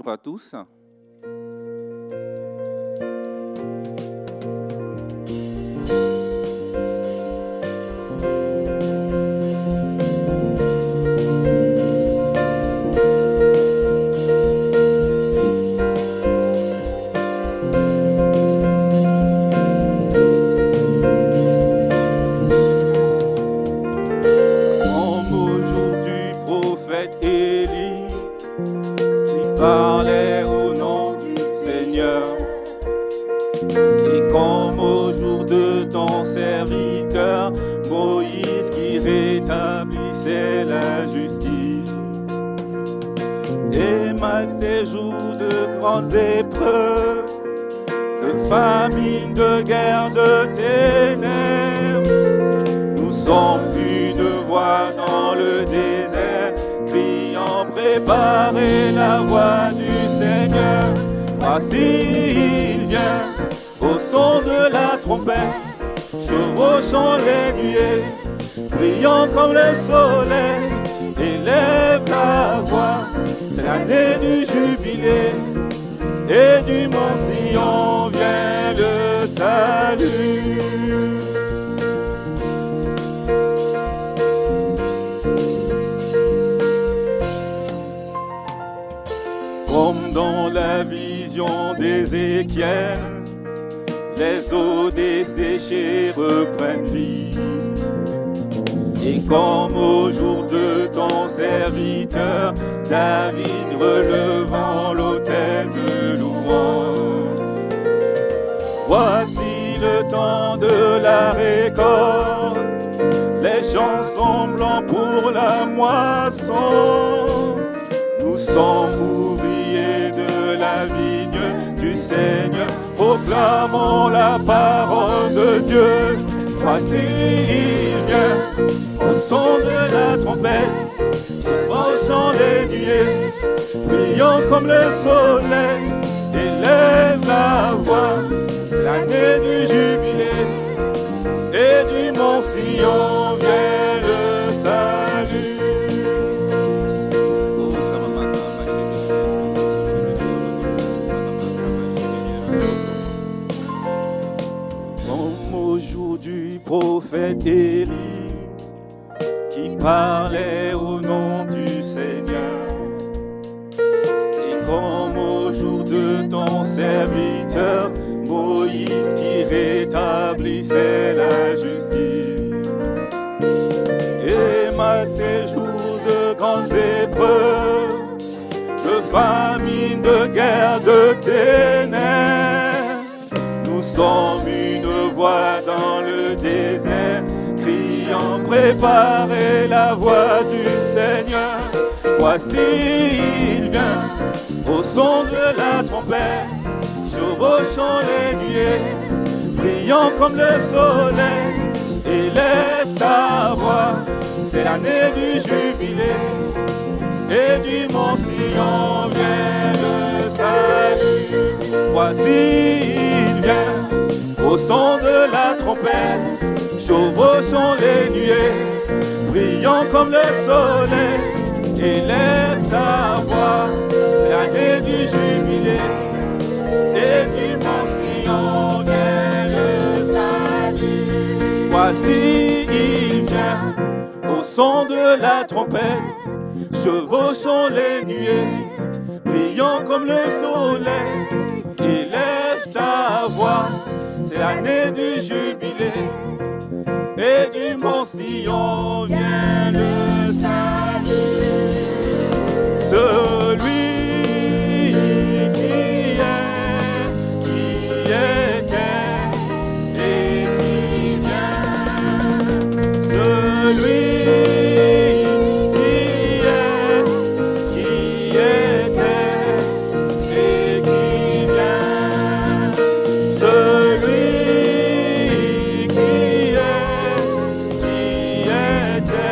Bonjour à tous. Comme au jour du prophète Élie, qui parlait au nom du Seigneur, et comme au jour de ton serviteur Moïse, qui rétablissait la justice. Et malgré ces jours de grandes épreuves, de famine, de guerre, de ténèbres, nous sommes une voix dans le désert, criant, préparez la voie du Seigneur. Voici il vient, au son de la trompette, chevauchant les nuées, brillant comme le soleil, élève la voix. C'est l'année du jubilé, et du mont Sion vient le salut. Comme dans la vision d'Ézéchiel, les eaux desséchées reprennent vie. Et comme au jour de ton serviteur David, relevant l'autel de louange. Voici le temps de la récolte, les champs sont blancs pour la moisson. Nous sommes ouvriers de la vigne du Seigneur, proclamons la parole de Dieu. Voici il vient, au son de la trompette, chevauchant les nuées, brillant comme le soleil, élève la voix. C'est l'année du jubilé, et du mont Sion vient le salut. Comme au jour du prophète Élie, qui parlait au nom du Seigneur, et comme au jour de ton serviteur Moïse, qui rétablissait la justice. Et malgré ces jours de grandes épreuves, de famine, de guerre, de ténèbres, nous sommes une voix dans le désert, criant, préparez la voie du Seigneur. Voici il vient, au son de la trompette, chevauchant les nuées, brillant comme le soleil, élève ta voix. C'est l'année du jubilé, et du mont Sion vient le salut. Voici il vient, au son de la trompette, chevauchant les nuées, brillant comme le soleil, élève ta voix. C'est l'année du jubilé, et du mont Sion vient le salut. Voici il vient, au son de la trompette, chevauchant les nuées, brillant comme le soleil, élève ta voix. C'est l'année du jubilé, et du mont Sion vient le salut. Celui qui était et qui vient, celui qui était et qui vient, celui qui était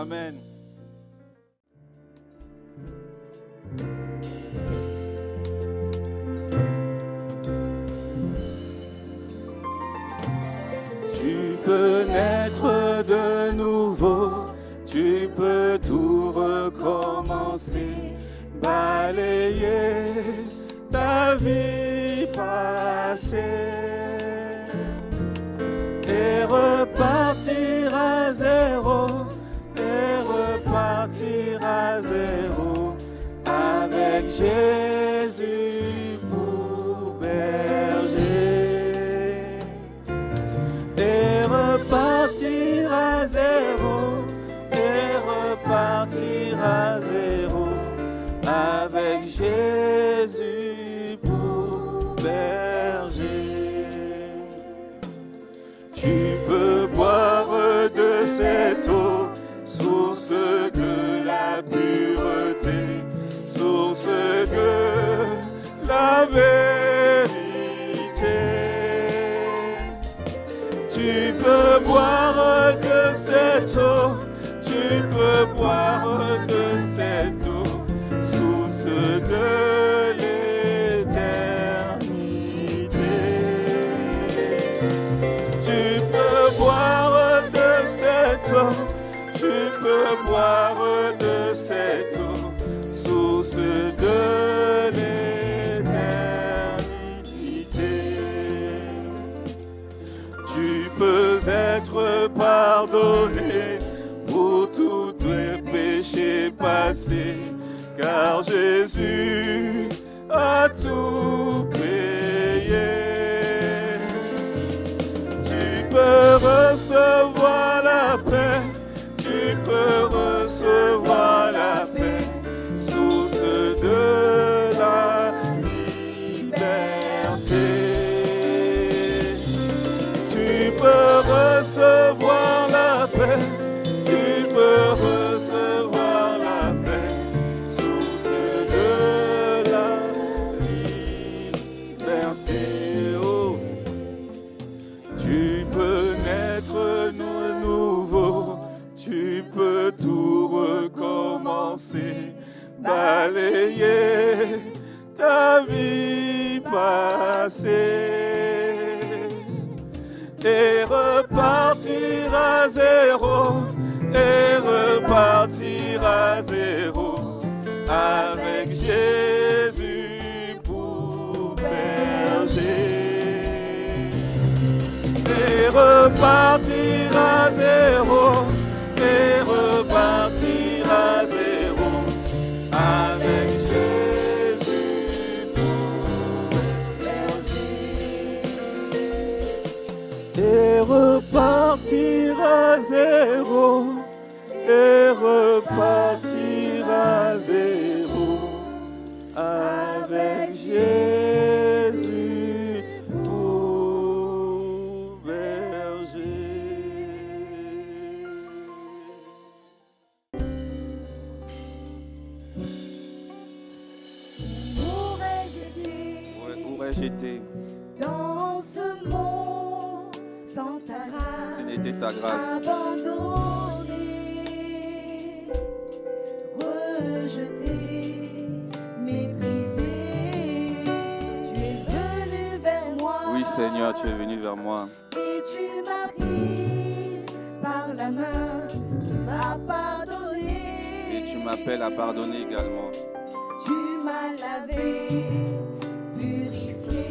Amen. Tu peux naître de nouveau, tu peux tout recommencer, balayer ta vie passée et repartir à zéro, avec Jésus pour berger. Et repartir à zéro, avec Jésus pour berger. Tu peux boire de cette eau, source de la pureté, source de la vérité. Tu peux boire de cette eau, tu peux boire de cette eau, source de l'éternité. Tu peux boire de cette eau, tu peux boire de cette eau, source de l'éternité. Tu peux être pardonné pour tous tes péchés passés, car Jésus a tout payé. Tu peux recevoir la paix, tu peux recevoir la paix, source de la liberté. Tu peux recevoir la paix, tu peux recevoir la paix, source de la liberté. Oh. Tu peux naître de nouveau, tu peux tout recommencer, balayer ta vie passée et repartir à zéro, avec Jésus pour berger. Et repartir à zéro, avec Jésus pour berger. Et repartir à zéro, avec Jésus pour berger. Où aurais-je été dans ce monde sans ta grâce? Ce n'était ta grâce. Abandonné, rejeté, méprisé, tu es venu vers moi. Oui, Seigneur, tu es venu vers moi. Et tu m'as prise par la main, tu m'as pardonné. Et tu m'appelles à pardonner également. Tu m'as lavé, purifié.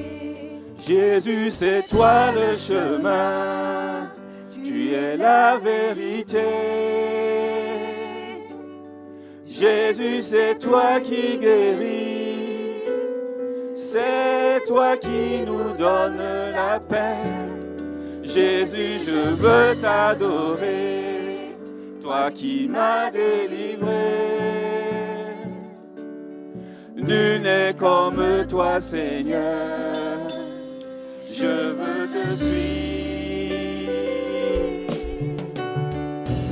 Jésus, c'est toi le chemin, tu es la vérité. Jésus, c'est toi qui guéris, c'est toi qui nous donne la paix. Jésus, je veux t'adorer, toi qui m'as délivré. Nul n'est comme toi, Seigneur, je veux te suivre.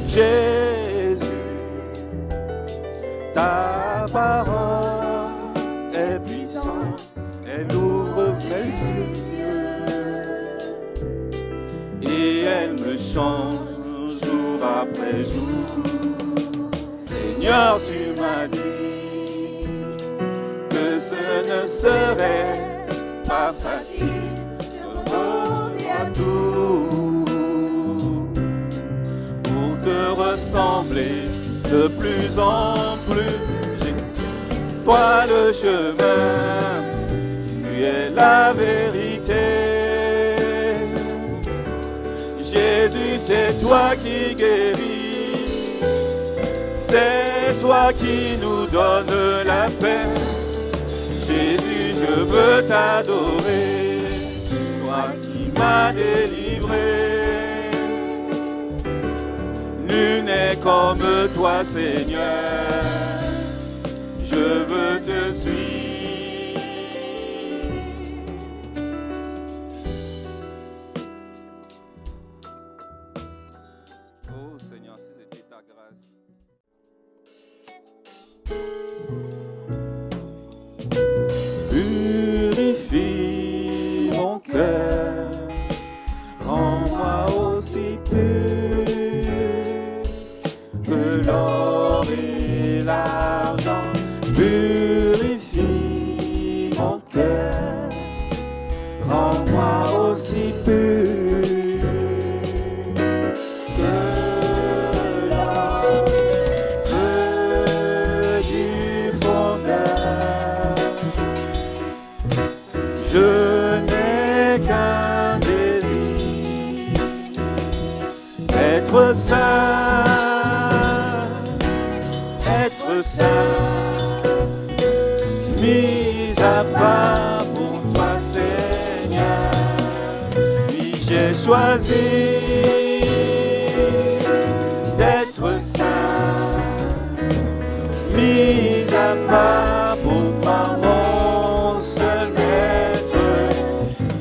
Jésus, ta parole est puissante, elle ouvre mes yeux et elle me change jour après jour. Seigneur, tu m'as dit que ce ne serait pas facile de refaire tout pour te ressembler de plus en plus. J'ai toi le chemin, tu es la vérité. Jésus, c'est toi qui guéris, c'est toi qui nous donne la paix. Jésus, je veux t'adorer, toi qui m'as délivré. Nul n'est comme toi, Seigneur, je veux te suivre. Oh Seigneur, si c'était ta grâce. Purifie mon cœur, rends-moi aussi pur que l'or et l'argent. Purifie mon cœur, rends-moi aussi pur que l'or, feu du fondeur. Je n'ai qu'un désir, être saint, mis à part pour toi, Seigneur. Oui, j'ai choisi d'être saint, mis à part pour toi, mon seul maître,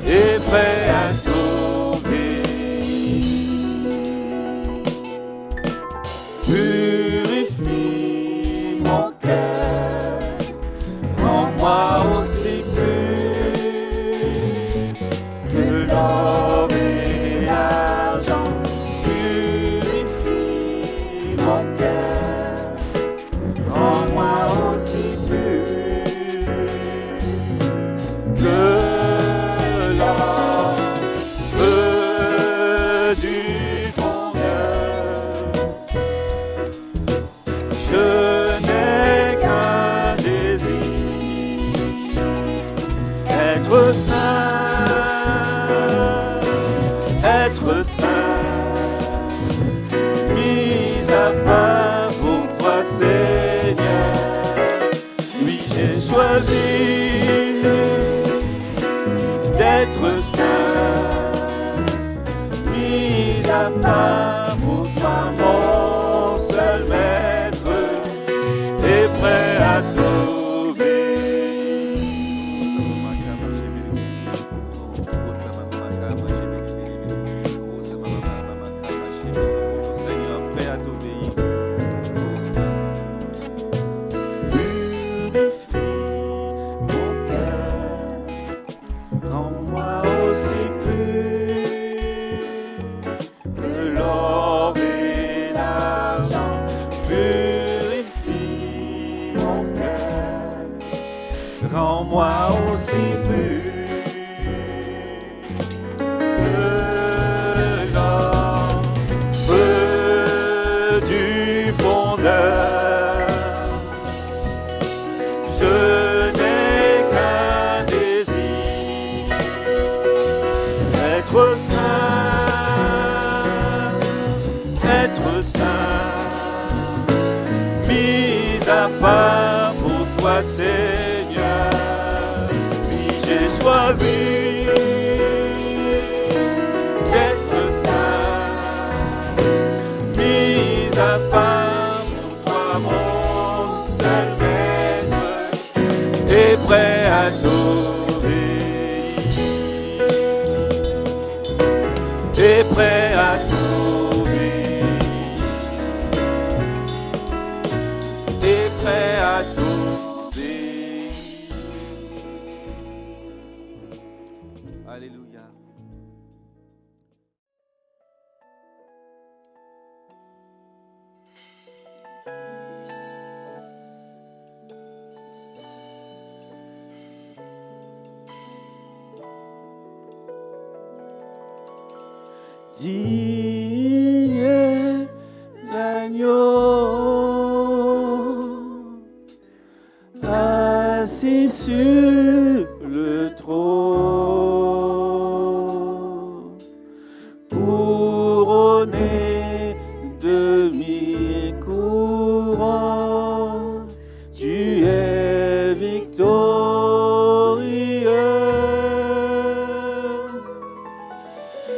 et prêt à t'obéir. Purifie mon cœur, rends-moi aussi pur que l'or et l'argent. Purifie mon cœur, rends-moi aussi pur que l'or, feu du fondeur. Je n'ai qu'un désir, être saint, mis à part pour toi, Seigneur. Oui, j'ai choisi d'être saint, mis à part pour toi, mon seul maître, et prêt à t'obéir. Oh Seigneur, prêt à t'obéir. Purifie mon cœur, rends-moi aussi pur que l'or et l'argent. Purifie mon cœur, rends-moi aussi pur que l'or, feu du fondeur. Je n'ai qu'un désir, être saint, mis à part pour toi, Seigneur. Oui, j'ai choisi d'être saint, mis à part pour toi, mon seul maître, et prêt à t'obéir, et prêt à t'obéir, et prêt à Digne est l'agneau, assis sur le trône, couronné de mille couronnes, tu es victorieux.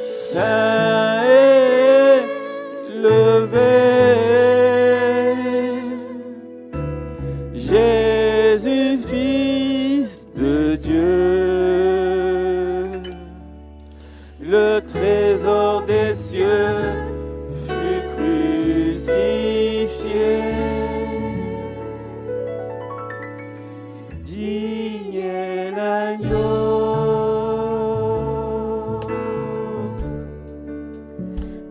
Saint est levé, Jésus, Fils de Dieu, le trésor des cieux fut crucifié. Digne est l'agneau,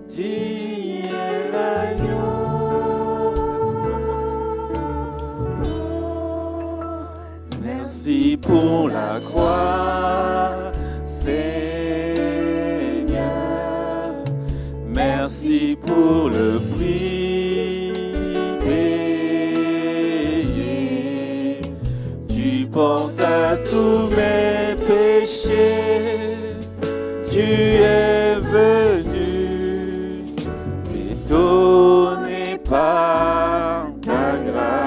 digne est l'agneau. Merci pour la croix, Seigneur. Merci pour le prix payé. Tu portes à tous mes péchés. Tu es venu m'étonner par ta grâce.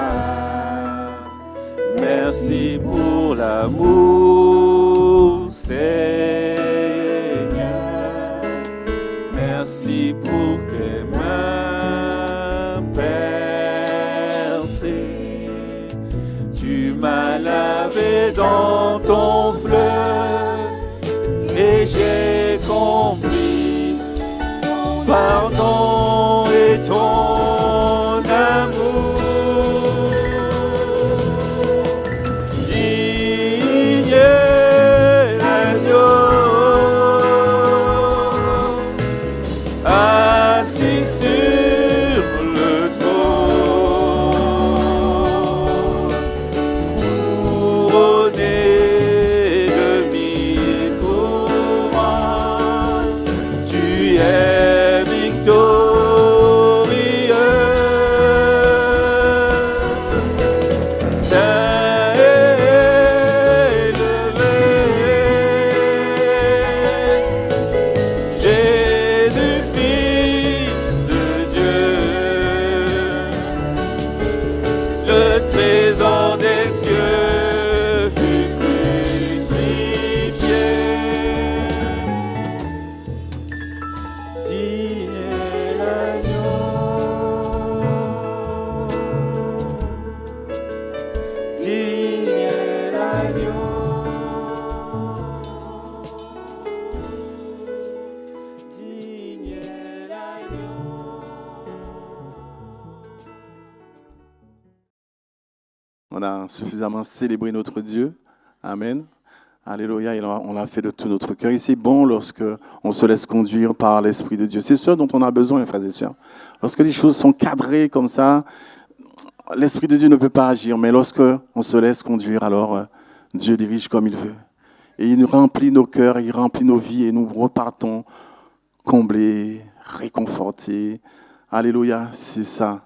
Merci pour l'amour, Seigneur. Merci pour tes mains percées. Tu m'as lavé dans ton fleuve et j'ai compris ton pardon et ton amour. Digne est l'agneau, assis sur le trône, couronné de mille couronnes, tu es victorieux. Saint est levé, Jésus, Fils de Dieu, le trésor des cieux fut crucifié. Digne est l'agneau, digne est l'agneau, digne est l'agneau. On a suffisamment célébré notre Dieu. Amen. Alléluia. Et on l'a fait de tout notre cœur. Et c'est bon lorsque on se laisse conduire par l'Esprit de Dieu. C'est ce dont on a besoin, frères et sœurs. Lorsque les choses sont cadrées comme ça, l'Esprit de Dieu ne peut pas agir. Mais lorsque on se laisse conduire, alors Dieu dirige comme il veut. Et il remplit nos cœurs, il remplit nos vies et nous repartons comblés, réconfortés. Alléluia. C'est ça.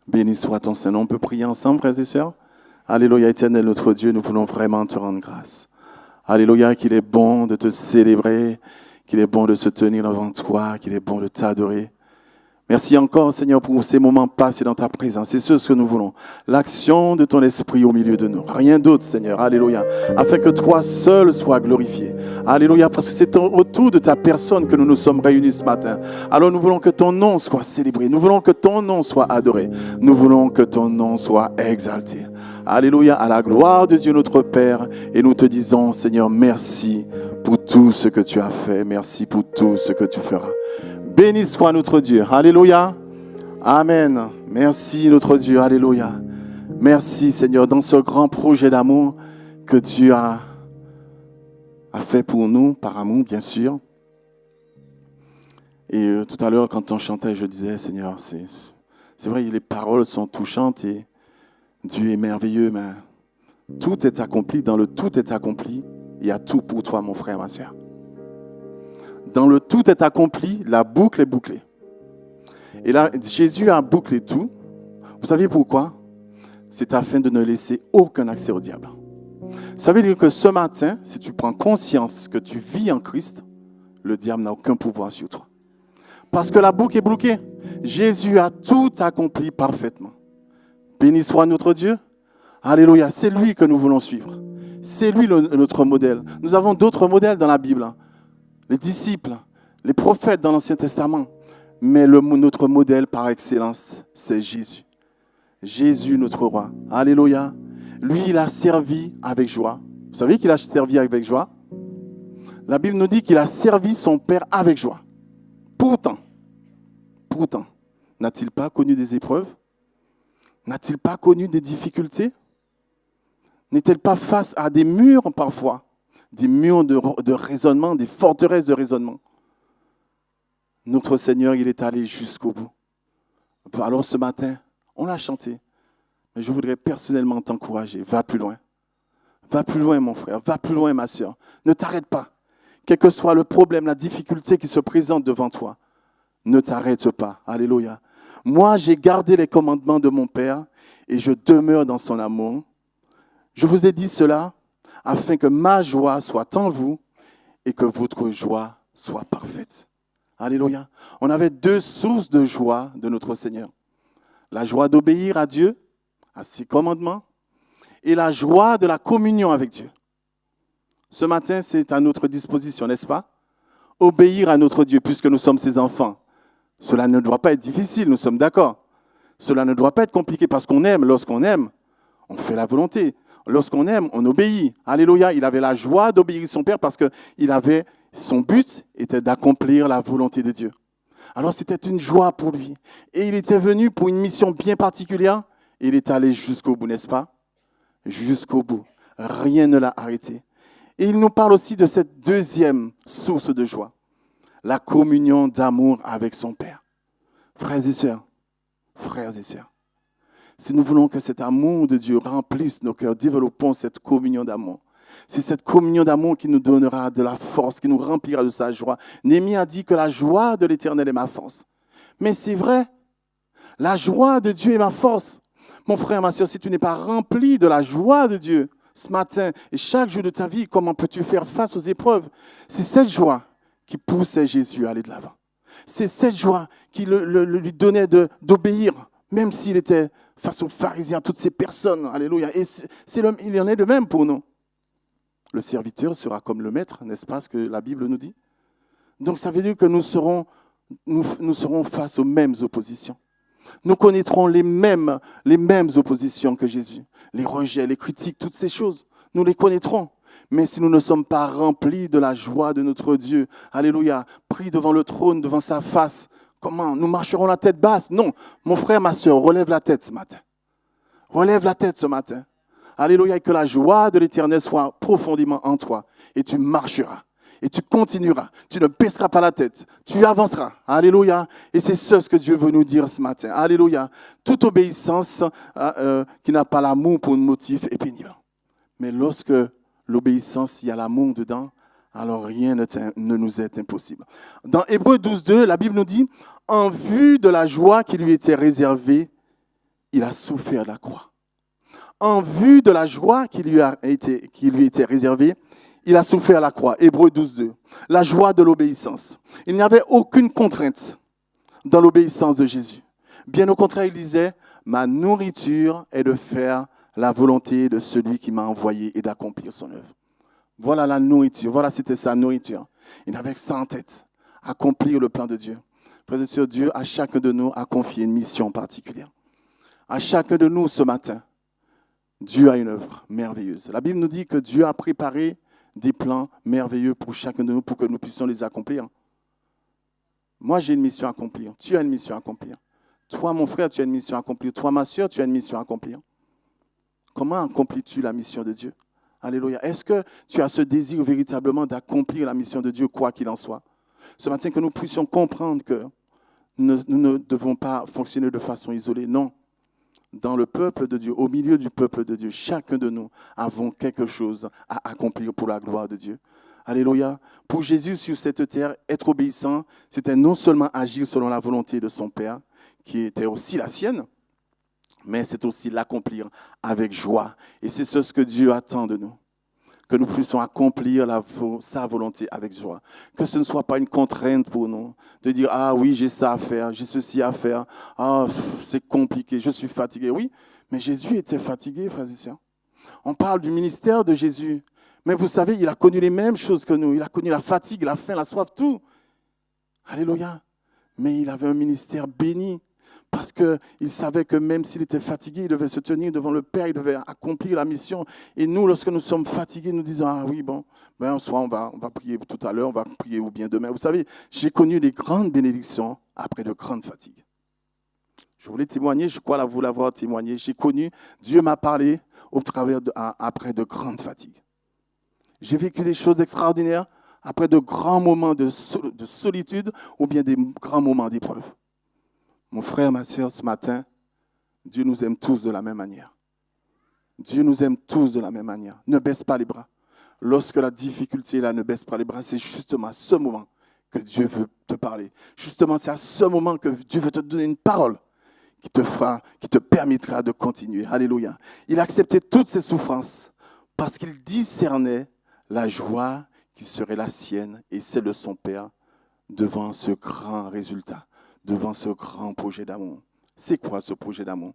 Béni soit ton Saint-Nom. On peut prier ensemble, frères et sœurs. Alléluia, Éternel, notre Dieu, nous voulons vraiment te rendre grâce. Alléluia, qu'il est bon de te célébrer, qu'il est bon de se tenir devant toi, qu'il est bon de t'adorer. Merci encore, Seigneur, pour ces moments passés dans ta présence. C'est ce que nous voulons. L'action de ton esprit au milieu de nous. Rien d'autre, Seigneur. Alléluia. Afin que toi seul sois glorifié. Alléluia. Parce que c'est autour de ta personne que nous nous sommes réunis ce matin. Alors nous voulons que ton nom soit célébré. Nous voulons que ton nom soit adoré. Nous voulons que ton nom soit exalté. Alléluia. À la gloire de Dieu notre Père. Et nous te disons, Seigneur, merci pour tout ce que tu as fait. Merci pour tout ce que tu feras. Béni soit notre Dieu. Alléluia. Amen. Merci notre Dieu. Alléluia. Merci Seigneur dans ce grand projet d'amour que tu as fait pour nous, par amour bien sûr. Et tout à l'heure quand on chantait, je disais Seigneur, c'est vrai, les paroles sont touchantes et Dieu est merveilleux, mais tout est accompli. Dans le tout est accompli. Il y a tout pour toi mon frère, ma soeur. Dans le tout est accompli, la boucle est bouclée. Et là, Jésus a bouclé tout. Vous savez pourquoi? C'est afin de ne laisser aucun accès au diable. Ça veut dire que ce matin, si tu prends conscience que tu vis en Christ, le diable n'a aucun pouvoir sur toi. Parce que la boucle est bloquée. Jésus a tout accompli parfaitement. Béni soit notre Dieu. Alléluia. C'est lui que nous voulons suivre. C'est lui notre modèle. Nous avons d'autres modèles dans la Bible. Les disciples, les prophètes dans l'Ancien Testament. Mais notre modèle par excellence, c'est Jésus. Jésus, notre roi. Alléluia. Lui, il a servi avec joie. Vous savez qu'il a servi avec joie? La Bible nous dit qu'il a servi son Père avec joie. Pourtant, n'a-t-il pas connu des épreuves? N'a-t-il pas connu des difficultés? N'est-il pas face à des murs parfois? Des murs de raisonnement, des forteresses de raisonnement? Notre Seigneur, il est allé jusqu'au bout. Alors ce matin, on l'a chanté. Mais je voudrais personnellement t'encourager. Va plus loin. Va plus loin, mon frère. Va plus loin, ma soeur. Ne t'arrête pas. Quel que soit le problème, la difficulté qui se présente devant toi, ne t'arrête pas. Alléluia. Moi, j'ai gardé les commandements de mon Père et je demeure dans son amour. Je vous ai dit cela afin que ma joie soit en vous et que votre joie soit parfaite. Alléluia. On avait deux sources de joie de notre Seigneur. La joie d'obéir à Dieu, à ses commandements, et la joie de la communion avec Dieu. Ce matin, c'est à notre disposition, n'est-ce pas? Obéir à notre Dieu, puisque nous sommes ses enfants. Cela ne doit pas être difficile, nous sommes d'accord. Cela ne doit pas être compliqué, parce qu'on aime. Lorsqu'on aime, on fait la volonté. Lorsqu'on aime, on obéit. Alléluia, il avait la joie d'obéir son Père, parce que son but était d'accomplir la volonté de Dieu. Alors c'était une joie pour lui. Et il était venu pour une mission bien particulière. Et il est allé jusqu'au bout, n'est-ce pas? Jusqu'au bout. Rien ne l'a arrêté. Et il nous parle aussi de cette deuxième source de joie. La communion d'amour avec son Père. Frères et sœurs, si nous voulons que cet amour de Dieu remplisse nos cœurs, développons cette communion d'amour. C'est cette communion d'amour qui nous donnera de la force, qui nous remplira de sa joie. Néhémie a dit que la joie de l'Éternel est ma force. Mais c'est vrai, la joie de Dieu est ma force. Mon frère, ma soeur, si tu n'es pas rempli de la joie de Dieu ce matin et chaque jour de ta vie, comment peux-tu faire face aux épreuves? C'est cette joie qui poussait Jésus à aller de l'avant. C'est cette joie qui lui donnait d'obéir, même s'il était face aux pharisiens, toutes ces personnes. Alléluia. Et il y en est de même pour nous. Le serviteur sera comme le maître, n'est-ce pas ce que la Bible nous dit? Donc ça veut dire que nous serons face aux mêmes oppositions. Nous connaîtrons les mêmes oppositions que Jésus. Les rejets, les critiques, toutes ces choses, nous les connaîtrons. Mais si nous ne sommes pas remplis de la joie de notre Dieu, alléluia, pris devant le trône, devant sa face, comment? Nous marcherons la tête basse? Non, mon frère, ma soeur, relève la tête ce matin. Relève la tête ce matin. Alléluia, et que la joie de l'Éternel soit profondément en toi. Et tu marcheras. Et tu continueras. Tu ne baisseras pas la tête. Tu avanceras. Alléluia. Et c'est ce que Dieu veut nous dire ce matin. Alléluia. Toute obéissance qui n'a pas l'amour pour motif est pénible. Mais lorsque l'obéissance, il y a l'amour dedans, alors rien ne nous est impossible. Dans Hébreux 12:2, la Bible nous dit, en vue de la joie qui lui était réservée, il a souffert la croix. En vue de la joie qui lui était réservée, il a souffert la croix. Hébreux 12:2. La joie de l'obéissance. Il n'y avait aucune contrainte dans l'obéissance de Jésus. Bien au contraire, il disait, ma nourriture est de faire la volonté de celui qui m'a envoyé et d'accomplir son œuvre. Voilà la nourriture. Voilà, c'était sa nourriture. Il avait ça en tête. Accomplir le plan de Dieu. Frères et sœurs, Dieu, à chacun de nous, a confié une mission particulière. À chacun de nous, ce matin, Dieu a une œuvre merveilleuse. La Bible nous dit que Dieu a préparé des plans merveilleux pour chacun de nous, pour que nous puissions les accomplir. Moi, j'ai une mission à accomplir. Tu as une mission à accomplir. Toi, mon frère, tu as une mission à accomplir. Toi, ma soeur, tu as une mission à accomplir. Comment accomplis-tu la mission de Dieu? Alléluia. Est-ce que tu as ce désir véritablement d'accomplir la mission de Dieu, quoi qu'il en soit? Ce matin, que nous puissions comprendre que nous ne devons pas fonctionner de façon isolée. Non. Dans le peuple de Dieu, au milieu du peuple de Dieu, chacun de nous avons quelque chose à accomplir pour la gloire de Dieu. Alléluia. Pour Jésus sur cette terre, être obéissant, c'était non seulement agir selon la volonté de son Père, qui était aussi la sienne, mais c'est aussi l'accomplir avec joie. Et c'est ce que Dieu attend de nous. Que nous puissions accomplir sa volonté avec joie. Que ce ne soit pas une contrainte pour nous de dire « Ah oui, j'ai ça à faire, j'ai ceci à faire. Ah, c'est compliqué, je suis fatigué. » Oui, mais Jésus était fatigué, frères et sœurs. On parle du ministère de Jésus. Mais vous savez, il a connu les mêmes choses que nous. Il a connu la fatigue, la faim, la soif, tout. Alléluia. Mais il avait un ministère béni. Parce qu'il savait que même s'il était fatigué, il devait se tenir devant le Père, il devait accomplir la mission. Et nous, lorsque nous sommes fatigués, nous disons, ah oui, bon, ben, soit on va prier tout à l'heure, on va prier ou bien demain. Vous savez, j'ai connu des grandes bénédictions après de grandes fatigues. Je voulais témoigner, je crois vous l'avoir témoigné. J'ai connu, Dieu m'a parlé après de grandes fatigues. J'ai vécu des choses extraordinaires après de grands moments de solitude ou bien des grands moments d'épreuve. Mon frère, ma soeur, ce matin, Dieu nous aime tous de la même manière. Dieu nous aime tous de la même manière. Ne baisse pas les bras. Lorsque la difficulté est là, ne baisse pas les bras. C'est justement à ce moment que Dieu veut te parler. Justement, c'est à ce moment que Dieu veut te donner une parole qui te permettra de continuer. Alléluia. Il a accepté toutes ses souffrances parce qu'il discernait la joie qui serait la sienne et celle de son Père devant ce grand résultat. Devant ce grand projet d'amour. C'est quoi ce projet d'amour?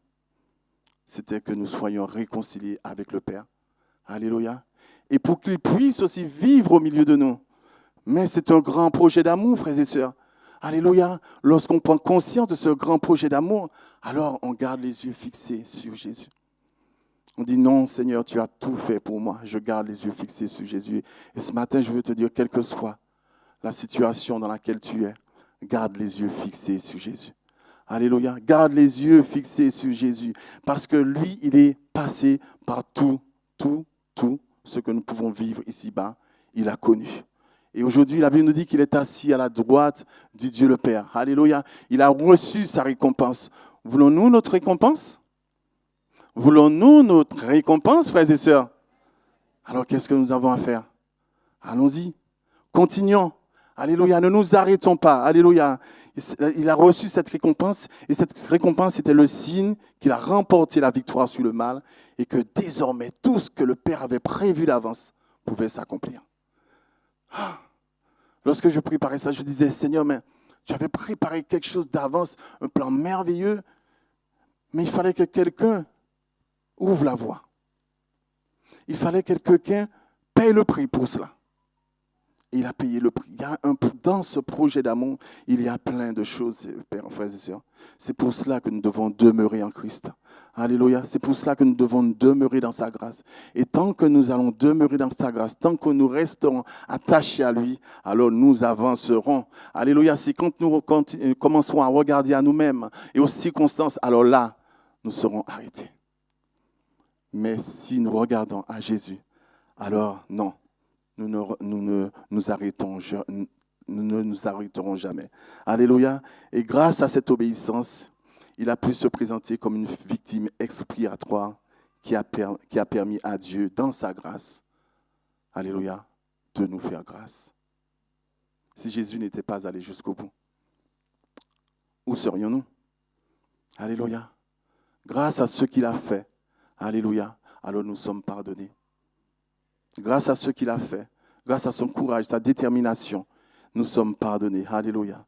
C'était que nous soyons réconciliés avec le Père. Alléluia. Et pour qu'il puisse aussi vivre au milieu de nous. Mais c'est un grand projet d'amour, frères et sœurs. Alléluia. Lorsqu'on prend conscience de ce grand projet d'amour, alors on garde les yeux fixés sur Jésus. On dit non, Seigneur, tu as tout fait pour moi. Je garde les yeux fixés sur Jésus. Et ce matin, je veux te dire, quelle que soit la situation dans laquelle tu es, garde les yeux fixés sur Jésus. Alléluia. Garde les yeux fixés sur Jésus. Parce que lui, il est passé par tout ce que nous pouvons vivre ici-bas. Il a connu. Et aujourd'hui, la Bible nous dit qu'il est assis à la droite du Dieu le Père. Alléluia. Il a reçu sa récompense. Voulons-nous notre récompense? Voulons-nous notre récompense, frères et sœurs? Alors, qu'est-ce que nous avons à faire? Allons-y. Continuons. Alléluia, ne nous arrêtons pas. Alléluia. Il a reçu cette récompense et cette récompense était le signe qu'il a remporté la victoire sur le mal et que désormais tout ce que le Père avait prévu d'avance pouvait s'accomplir. Lorsque je préparais ça, je disais, Seigneur, mais tu avais préparé quelque chose d'avance, un plan merveilleux, mais il fallait que quelqu'un ouvre la voie. Il fallait que quelqu'un paye le prix pour cela. Il a payé le prix. Dans ce projet d'amour, il y a plein de choses, frères et sœurs. C'est pour cela que nous devons demeurer en Christ. Alléluia. C'est pour cela que nous devons demeurer dans sa grâce. Et tant que nous allons demeurer dans sa grâce, tant que nous resterons attachés à lui, alors nous avancerons. Alléluia. C'est quand nous commencerons à regarder à nous-mêmes et aux circonstances, alors là, nous serons arrêtés. Mais si nous regardons à Jésus, alors non. Nous ne nous arrêterons jamais. Alléluia. Et grâce à cette obéissance, il a pu se présenter comme une victime expiatoire qui a permis à Dieu, dans sa grâce, alléluia, de nous faire grâce. Si Jésus n'était pas allé jusqu'au bout, où serions-nous? Alléluia. Grâce à ce qu'il a fait, alléluia, alors nous sommes pardonnés. Grâce à ce qu'il a fait, grâce à son courage, sa détermination, nous sommes pardonnés. Alléluia.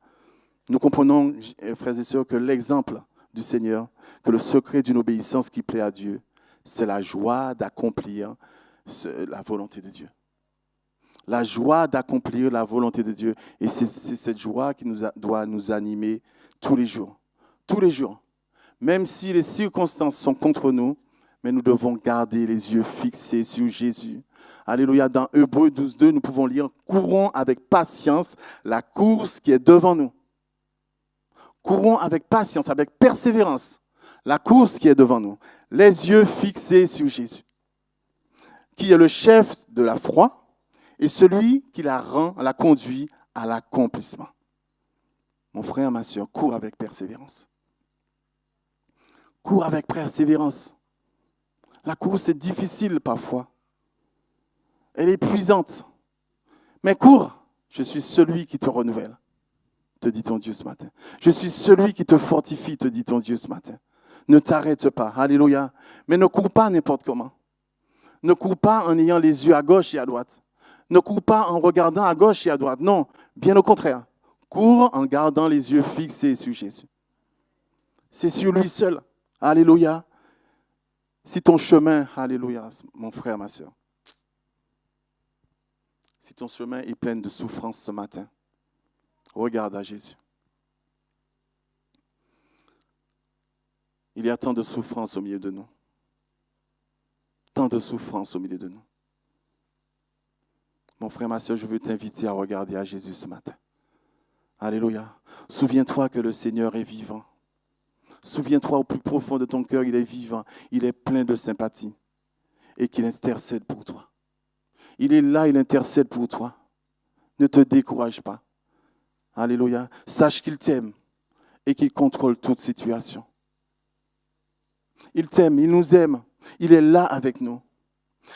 Nous comprenons, frères et sœurs, que l'exemple du Seigneur, que le secret d'une obéissance qui plaît à Dieu, c'est la joie d'accomplir la volonté de Dieu. La joie d'accomplir la volonté de Dieu. Et c'est cette joie qui doit nous animer tous les jours. Tous les jours. Même si les circonstances sont contre nous, mais nous devons garder les yeux fixés sur Jésus. Alléluia. Dans Hébreux 12:2, nous pouvons lire « Courons avec patience la course qui est devant nous. » Courons avec patience, avec persévérance, la course qui est devant nous. Les yeux fixés sur Jésus, qui est le chef de la foi et celui qui la conduit à l'accomplissement. Mon frère, ma soeur, cours avec persévérance. Cours avec persévérance. La course est difficile parfois. Elle est épuisante. Mais cours, je suis celui qui te renouvelle, te dit ton Dieu ce matin. Je suis celui qui te fortifie, te dit ton Dieu ce matin. Ne t'arrête pas, alléluia. Mais ne cours pas n'importe comment. Ne cours pas en ayant les yeux à gauche et à droite. Ne cours pas en regardant à gauche et à droite. Non, bien au contraire. Cours en gardant les yeux fixés sur Jésus. C'est sur lui seul. Alléluia. Si ton chemin, alléluia, mon frère, ma soeur, si ton chemin est plein de souffrance ce matin, regarde à Jésus. Il y a tant de souffrance au milieu de nous. Tant de souffrance au milieu de nous. Mon frère, ma soeur, je veux t'inviter à regarder à Jésus ce matin. Alléluia. Souviens-toi que le Seigneur est vivant. Souviens-toi au plus profond de ton cœur, il est vivant. Il est plein de sympathie et qu'il intercède pour toi. Il est là, il intercède pour toi. Ne te décourage pas. Alléluia. Sache qu'il t'aime et qu'il contrôle toute situation. Il t'aime, il nous aime. Il est là avec nous.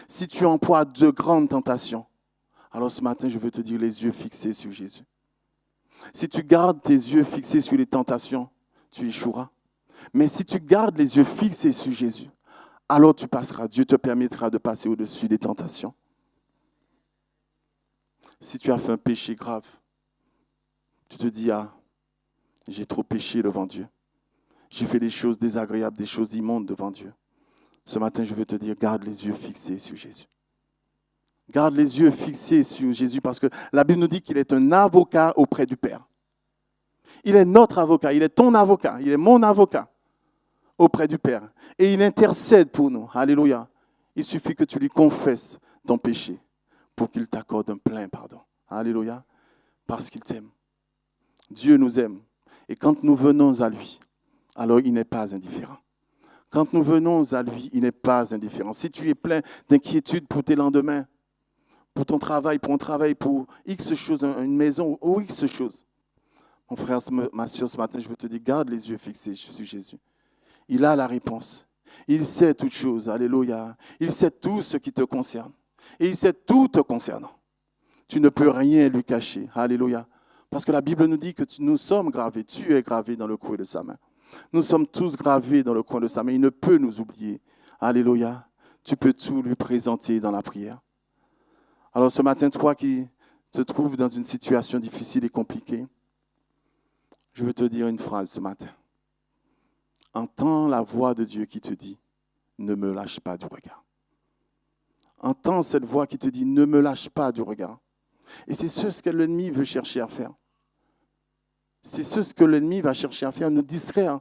Si tu emploies de grandes tentations, alors ce matin, je veux te dire les yeux fixés sur Jésus. Si tu gardes tes yeux fixés sur les tentations, tu échoueras. Mais si tu gardes les yeux fixés sur Jésus, alors tu passeras. Dieu te permettra de passer au-dessus des tentations. Si tu as fait un péché grave, tu te dis, ah, j'ai trop péché devant Dieu. J'ai fait des choses désagréables, des choses immondes devant Dieu. Ce matin, je veux te dire, garde les yeux fixés sur Jésus. Garde les yeux fixés sur Jésus parce que la Bible nous dit qu'il est un avocat auprès du Père. Il est notre avocat, il est ton avocat, il est mon avocat auprès du Père. Et il intercède pour nous. Alléluia. Il suffit que tu lui confesses ton péché pour qu'il t'accorde un plein pardon. Alléluia. Parce qu'il t'aime. Dieu nous aime. Et quand nous venons à lui, alors il n'est pas indifférent. Quand nous venons à lui, il n'est pas indifférent. Si tu es plein d'inquiétude pour tes lendemains, pour ton travail, pour X choses, une maison ou X choses. Mon frère, ma soeur, ce matin, je veux te dire, garde les yeux fixés sur Jésus. Il a la réponse. Il sait toutes choses. Alléluia. Il sait tout ce qui te concerne. Et il sait tout te concernant. Tu ne peux rien lui cacher. Alléluia. Parce que la Bible nous dit que nous sommes gravés. Tu es gravé dans le coin de sa main. Nous sommes tous gravés dans le coin de sa main. Il ne peut nous oublier. Alléluia. Tu peux tout lui présenter dans la prière. Alors ce matin, toi qui te trouves dans une situation difficile et compliquée, je veux te dire une phrase ce matin. Entends la voix de Dieu qui te dit, ne me lâche pas du regard. Entends cette voix qui te dit, ne me lâche pas du regard. Et c'est ce que l'ennemi veut chercher à faire. C'est ce que l'ennemi va chercher à faire, nous distraire,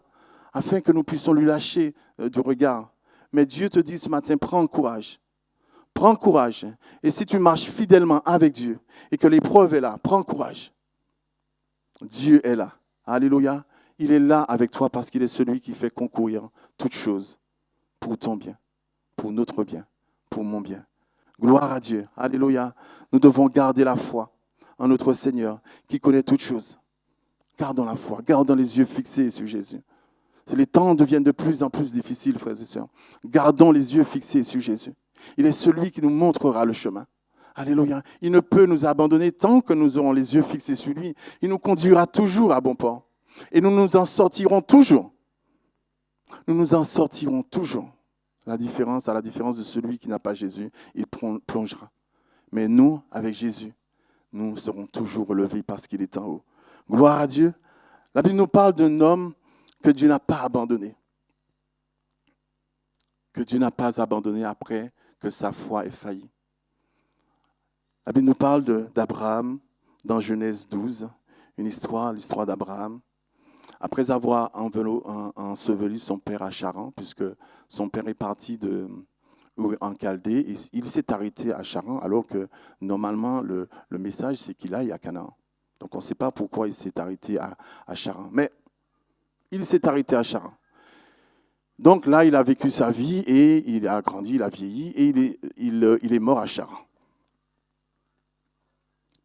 afin que nous puissions lui lâcher du regard. Mais Dieu te dit ce matin, prends courage. Prends courage. Et si tu marches fidèlement avec Dieu et que l'épreuve est là, prends courage. Dieu est là. Alléluia. Il est là avec toi parce qu'il est celui qui fait concourir toutes choses pour ton bien, pour notre bien, pour mon bien. Gloire à Dieu. Alléluia. Nous devons garder la foi en notre Seigneur qui connaît toutes choses. Gardons la foi, gardons les yeux fixés sur Jésus. Les temps deviennent de plus en plus difficiles, frères et sœurs. Gardons les yeux fixés sur Jésus. Il est celui qui nous montrera le chemin. Alléluia. Il ne peut nous abandonner tant que nous aurons les yeux fixés sur lui. Il nous conduira toujours à bon port. Et nous nous en sortirons toujours. Nous nous en sortirons toujours. À la différence de celui qui n'a pas Jésus, il plongera. Mais nous, avec Jésus, nous serons toujours relevés parce qu'il est en haut. Gloire à Dieu. La Bible nous parle d'un homme que Dieu n'a pas abandonné. Que Dieu n'a pas abandonné après que sa foi ait failli. La Bible nous parle d'Abraham dans Genèse 12, l'histoire d'Abraham. Après avoir enseveli son père à Charan, puisque son père est parti en Chaldée, il s'est arrêté à Charan, alors que normalement le message c'est qu'il aille à Canaan. Donc on ne sait pas pourquoi il s'est arrêté à Charan. Mais il s'est arrêté à Charan. Donc là, il a vécu sa vie et il a grandi, il a vieilli et il est mort à Charan.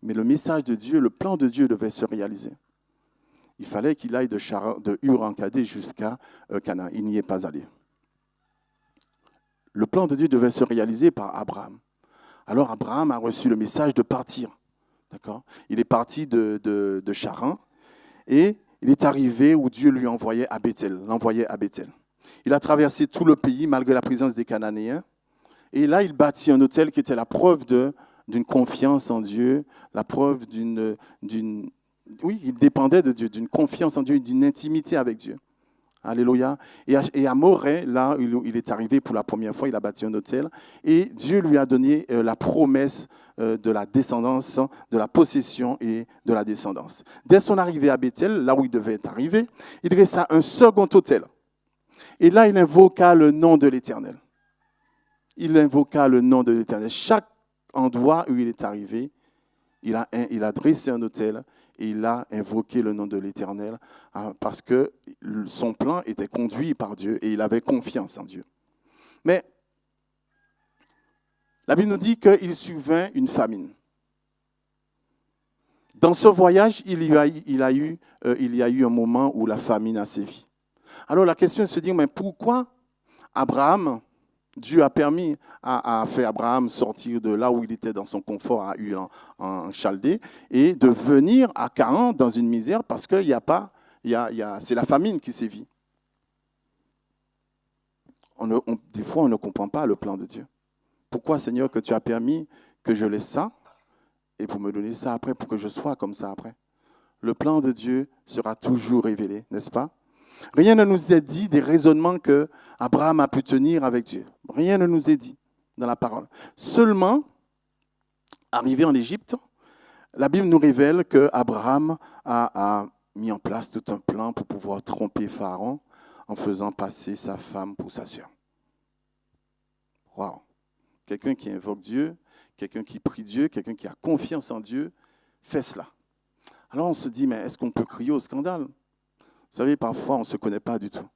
Mais le message de Dieu, le plan de Dieu devait se réaliser. Il fallait qu'il aille de Ur en Chaldée jusqu'à Canaan. Il n'y est pas allé. Le plan de Dieu devait se réaliser par Abraham. Alors Abraham a reçu le message de partir. D'accord? Il est parti de Charan et il est arrivé où Dieu lui l'envoyait à Bethel. Il a traversé tout le pays malgré la présence des Cananéens. Et là, il bâtit un autel qui était la preuve d'une confiance en Dieu, la preuve oui, il dépendait de Dieu, d'une confiance en Dieu, d'une intimité avec Dieu. Alléluia. Et à Moreh, là, il est arrivé pour la première fois, il a bâti un autel. Et Dieu lui a donné la promesse de la descendance, de la possession et de la descendance. Dès son arrivée à Bethel, là où il devait être arrivé, il dressa un second autel. Et là, il invoqua le nom de l'Éternel. Chaque endroit où il est arrivé, il a dressé un autel et il a invoqué le nom de l'Éternel parce que son plan était conduit par Dieu et il avait confiance en Dieu. Mais la Bible nous dit qu'il survint une famine. Dans ce voyage, il y a eu un moment où la famine a sévi. Alors la question est de se dire, mais pourquoi Dieu a permis à faire Abraham sortir de là où il était dans son confort à Ur en Chaldée et de venir à Canaan dans une misère parce que c'est la famine qui sévit. Des fois, on ne comprend pas le plan de Dieu. Pourquoi, Seigneur, que tu as permis que je laisse ça et pour me donner ça après, pour que je sois comme ça après? Le plan de Dieu sera toujours révélé, n'est-ce pas? Rien ne nous est dit des raisonnements que Abraham a pu tenir avec Dieu. Rien ne nous est dit dans la parole. Seulement, arrivé en Égypte, la Bible nous révèle qu'Abraham a mis en place tout un plan pour pouvoir tromper Pharaon en faisant passer sa femme pour sa sœur. Waouh! Quelqu'un qui invoque Dieu, quelqu'un qui prie Dieu, quelqu'un qui a confiance en Dieu, fait cela. Alors on se dit, mais est-ce qu'on peut crier au scandale? Vous savez, parfois, on ne se connaît pas du tout.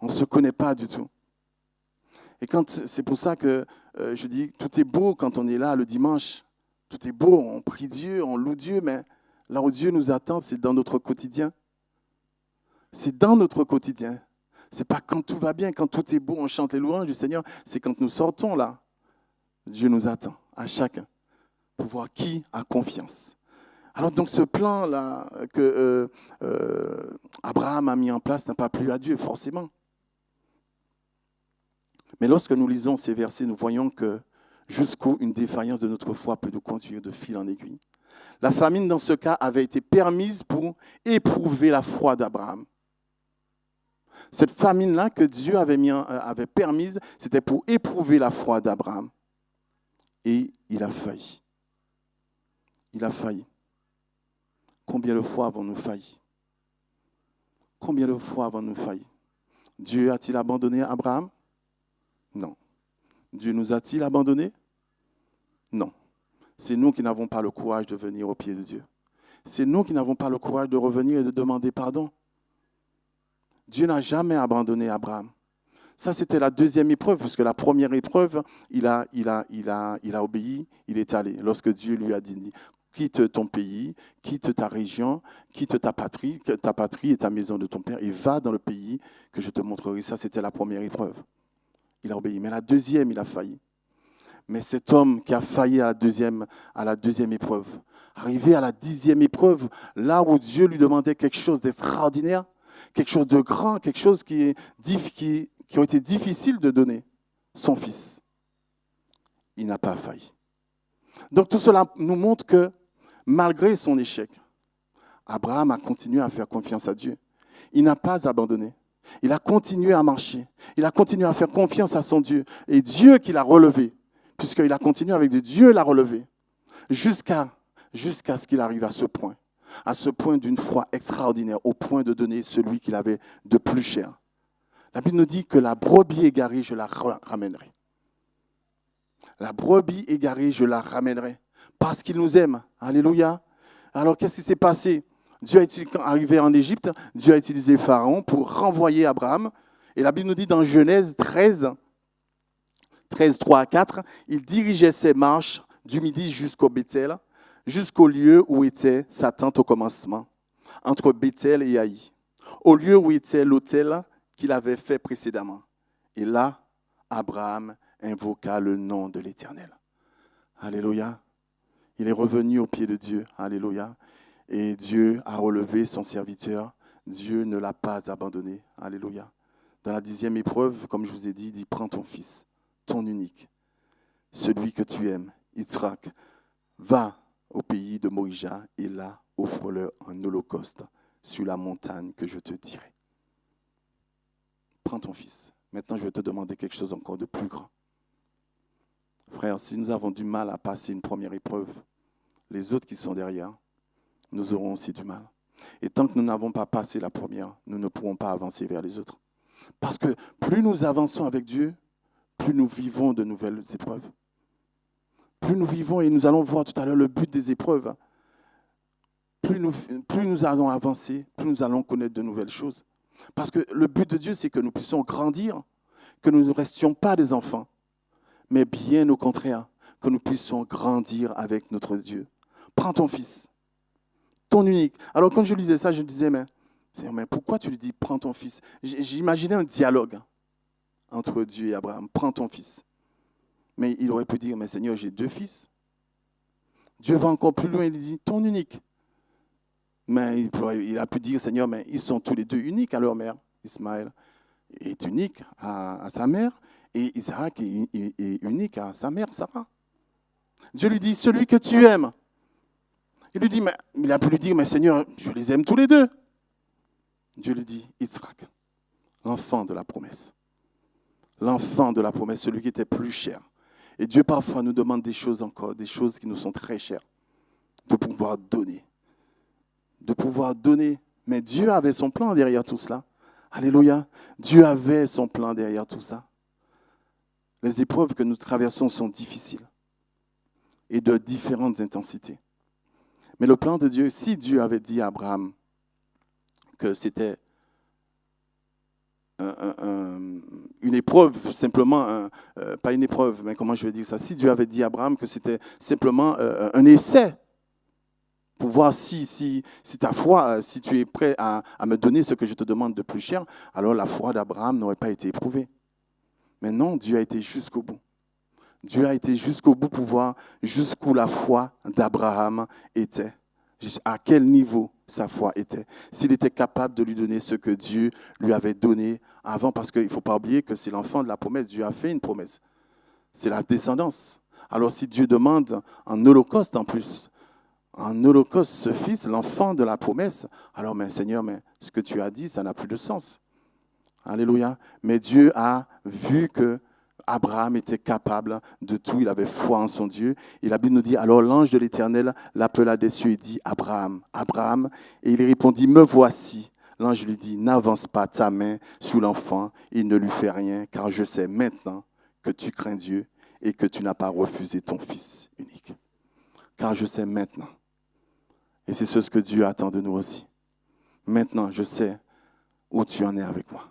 On ne se connaît pas du tout. Et c'est pour ça que je dis, tout est beau quand on est là le dimanche. Tout est beau, on prie Dieu, on loue Dieu, mais là où Dieu nous attend, c'est dans notre quotidien. C'est dans notre quotidien. Ce n'est pas quand tout va bien, quand tout est beau, on chante les louanges du Seigneur. C'est quand nous sortons là. Dieu nous attend, à chacun, pour voir qui a confiance. Alors donc ce plan-là que Abraham a mis en place n'a pas plu à Dieu, forcément. Mais lorsque nous lisons ces versets, nous voyons que jusqu'où une défaillance de notre foi peut nous conduire de fil en aiguille. La famine, dans ce cas, avait été permise pour éprouver la foi d'Abraham. Cette famine-là que Dieu avait permise, c'était pour éprouver la foi d'Abraham. Et il a failli. Il a failli. Combien de fois avons-nous failli? Combien de fois avons-nous failli? Dieu a-t-il abandonné Abraham? Non. Dieu nous a-t-il abandonnés? Non. C'est nous qui n'avons pas le courage de venir au pied de Dieu. C'est nous qui n'avons pas le courage de revenir et de demander pardon. Dieu n'a jamais abandonné Abraham. Ça, c'était la deuxième épreuve, parce que la première épreuve, il a obéi, il est allé. Lorsque Dieu lui a dit, quitte ton pays, quitte ta région, quitte ta patrie et ta maison de ton père, et va dans le pays que je te montrerai. Ça, c'était la première épreuve. Il a obéi. Mais la deuxième, il a failli. Mais cet homme qui a failli à la deuxième épreuve, arrivé à la 10e épreuve, là où Dieu lui demandait quelque chose d'extraordinaire, quelque chose de grand, quelque chose qui a été difficile de donner, son fils. Il n'a pas failli. Donc tout cela nous montre que malgré son échec, Abraham a continué à faire confiance à Dieu. Il n'a pas abandonné. Il a continué à marcher. Il a continué à faire confiance à son Dieu. Et Dieu qui l'a relevé, puisqu'il a continué avec Dieu, Dieu l'a relevé, jusqu'à ce qu'il arrive à ce point d'une foi extraordinaire, au point de donner celui qu'il avait de plus cher. La Bible nous dit que la brebis égarée, je la ramènerai. La brebis égarée, je la ramènerai. Parce qu'il nous aime. Alléluia. Alors, qu'est-ce qui s'est passé? Dieu est arrivé en Égypte, Dieu a utilisé Pharaon pour renvoyer Abraham. Et la Bible nous dit dans Genèse 13, 3 à 4, il dirigeait ses marches du midi jusqu'au Bethel, jusqu'au lieu où était sa tente au commencement, entre Bethel et Haï, au lieu où était l'autel qu'il avait fait précédemment. Et là, Abraham invoqua le nom de l'Éternel. Alléluia. Il est revenu au pied de Dieu. Alléluia. Et Dieu a relevé son serviteur. Dieu ne l'a pas abandonné. Alléluia. Dans la 10e épreuve, comme je vous ai dit, il dit, prends ton fils, ton unique, celui que tu aimes, Yitzhak, va au pays de Morija et là, offre-le un holocauste sur la montagne que je te dirai. Prends ton fils. Maintenant, je vais te demander quelque chose encore de plus grand. Frère, si nous avons du mal à passer une première épreuve, les autres qui sont derrière, nous aurons aussi du mal. Et tant que nous n'avons pas passé la première, nous ne pourrons pas avancer vers les autres. Parce que plus nous avançons avec Dieu, plus nous vivons de nouvelles épreuves. Plus nous vivons, et nous allons voir tout à l'heure le but des épreuves, plus nous allons avancer, plus nous allons connaître de nouvelles choses. Parce que le but de Dieu, c'est que nous puissions grandir, que nous ne restions pas des enfants, mais bien au contraire, que nous puissions grandir avec notre Dieu. Prends ton fils, ton unique. Alors quand je lisais ça, je disais, mais pourquoi tu lui dis, prends ton fils? J'imaginais un dialogue entre Dieu et Abraham. Prends ton fils. Mais il aurait pu dire, mais Seigneur, j'ai 2 fils. Dieu va encore plus loin, il dit, ton unique. Mais il a pu dire, Seigneur, mais ils sont tous les 2 uniques à leur mère. Ismaël est unique à sa mère et Isaac est unique à sa mère, Sarah. Dieu lui dit, celui que tu aimes. Il a pu lui dire, mais Seigneur, je les aime tous les 2. Dieu lui dit, Yitzhak, l'enfant de la promesse. L'enfant de la promesse, celui qui était plus cher. Et Dieu parfois nous demande des choses encore, des choses qui nous sont très chères, de pouvoir donner. De pouvoir donner. Mais Dieu avait son plan derrière tout cela. Alléluia. Dieu avait son plan derrière tout ça. Les épreuves que nous traversons sont difficiles et de différentes intensités. Mais le plan de Dieu, si Dieu avait dit à Abraham que c'était une épreuve, simplement, pas une épreuve, mais comment je vais dire ça? Si Dieu avait dit à Abraham que c'était simplement un essai, pour voir si ta foi, si tu es prêt à me donner ce que je te demande de plus cher, alors la foi d'Abraham n'aurait pas été éprouvée. Mais non, Dieu a été jusqu'au bout. Dieu a été jusqu'au bout pour voir jusqu'où la foi d'Abraham était. À quel niveau sa foi était. S'il était capable de lui donner ce que Dieu lui avait donné avant, parce qu'il ne faut pas oublier que c'est l'enfant de la promesse. Dieu a fait une promesse. C'est la descendance. Alors si Dieu demande en holocauste en plus, en holocauste ce fils, l'enfant de la promesse, alors mais Seigneur, mais ce que tu as dit, ça n'a plus de sens. Alléluia. Mais Dieu a vu que Abraham était capable de tout, il avait foi en son Dieu. Et la Bible nous dit, alors l'ange de l'Éternel l'appela des cieux et dit, Abraham, Abraham. Et il répondit, me voici. L'ange lui dit, n'avance pas ta main sous l'enfant, il ne lui fait rien, car je sais maintenant que tu crains Dieu et que tu n'as pas refusé ton fils unique. Car je sais maintenant. Et c'est ce que Dieu attend de nous aussi. Maintenant, je sais où tu en es avec moi.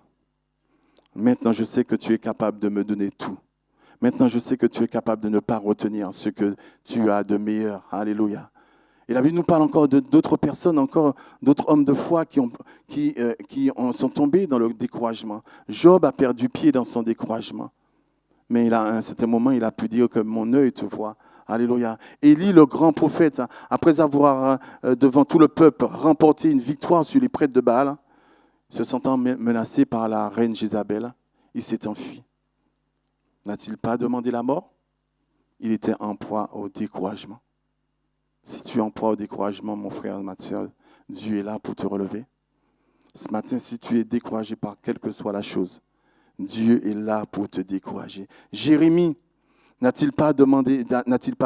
Maintenant, je sais que tu es capable de me donner tout. Maintenant, je sais que tu es capable de ne pas retenir ce que tu as de meilleur. Alléluia. Et la Bible nous parle encore d'autres personnes, encore d'autres hommes de foi qui sont tombés dans le découragement. Job a perdu pied dans son découragement. Mais à un certain moment, il a pu dire que mon œil te voit. Alléluia. Élie, le grand prophète, après avoir, devant tout le peuple, remporté une victoire sur les prêtres de Baal, se sentant menacé par la reine Jézabel, il s'est enfui. N'a-t-il pas demandé la mort? Il était en proie au découragement. Si tu es en proie au découragement, mon frère, ma soeur, Dieu est là pour te relever. Ce matin, si tu es découragé par quelle que soit la chose, Dieu est là pour te décourager. Jérémie n'a-t-il pas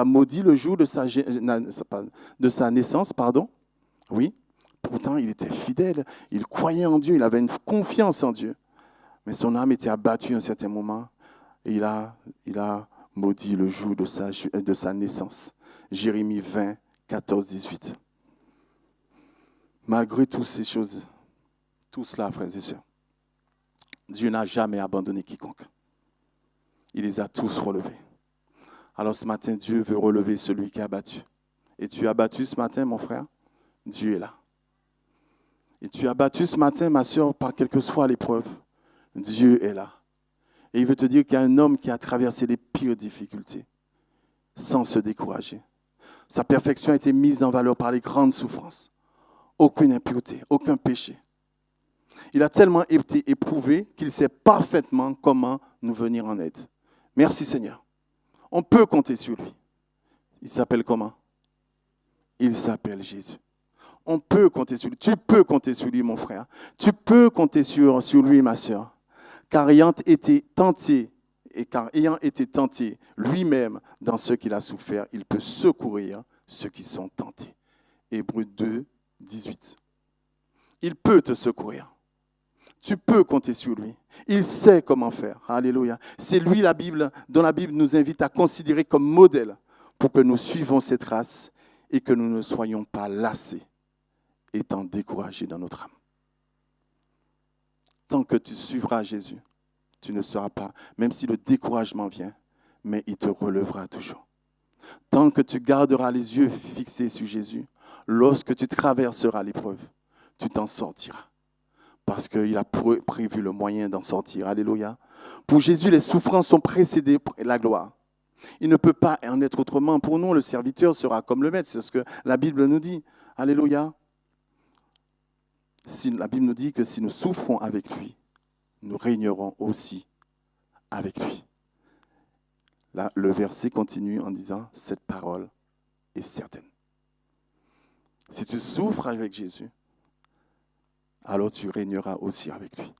maudit le jour de sa naissance, pardon? Oui. Pourtant, il était fidèle, il croyait en Dieu, il avait une confiance en Dieu. Mais son âme était abattue à un certain moment et il a maudit le jour de sa naissance. Jérémie 20, 14, 18. Malgré toutes ces choses, tout cela, frères et sœurs, Dieu n'a jamais abandonné quiconque. Il les a tous relevés. Alors ce matin, Dieu veut relever celui qui est abattu. Et tu es abattu ce matin, mon frère? Dieu est là. Et tu es abattu ce matin, ma soeur, par quelle que soit l'épreuve. Dieu est là. Et il veut te dire qu'il y a un homme qui a traversé les pires difficultés sans se décourager, Sa perfection a été mise en valeur par les grandes souffrances. Aucune impureté, aucun péché. Il a tellement été éprouvé qu'il sait parfaitement comment nous venir en aide. Merci Seigneur. On peut compter sur lui. Il s'appelle comment? Il s'appelle Jésus. On peut compter sur lui. Tu peux compter sur lui, mon frère. Tu peux compter sur lui, ma sœur. Car ayant été tenté lui-même dans ce qu'il a souffert, il peut secourir ceux qui sont tentés. Hébreux 2, 18. Il peut te secourir. Tu peux compter sur lui. Il sait comment faire. Alléluia. C'est lui dont la Bible nous invite à considérer comme modèle pour que nous suivions ses traces et que nous ne soyons pas lassés, étant découragés dans notre âme. Tant que tu suivras Jésus, tu ne seras pas, même si le découragement vient, mais il te relèvera toujours. Tant que tu garderas les yeux fixés sur Jésus, lorsque tu traverseras l'épreuve, tu t'en sortiras. Parce qu'il a prévu le moyen d'en sortir. Alléluia. Pour Jésus, les souffrances sont précédées par la gloire. Il ne peut pas en être autrement. Pour nous, le serviteur sera comme le maître. C'est ce que la Bible nous dit. Alléluia. La Bible nous dit que si nous souffrons avec lui, nous régnerons aussi avec lui. Là, le verset continue en disant, cette parole est certaine. Si tu souffres avec Jésus, alors tu régneras aussi avec lui.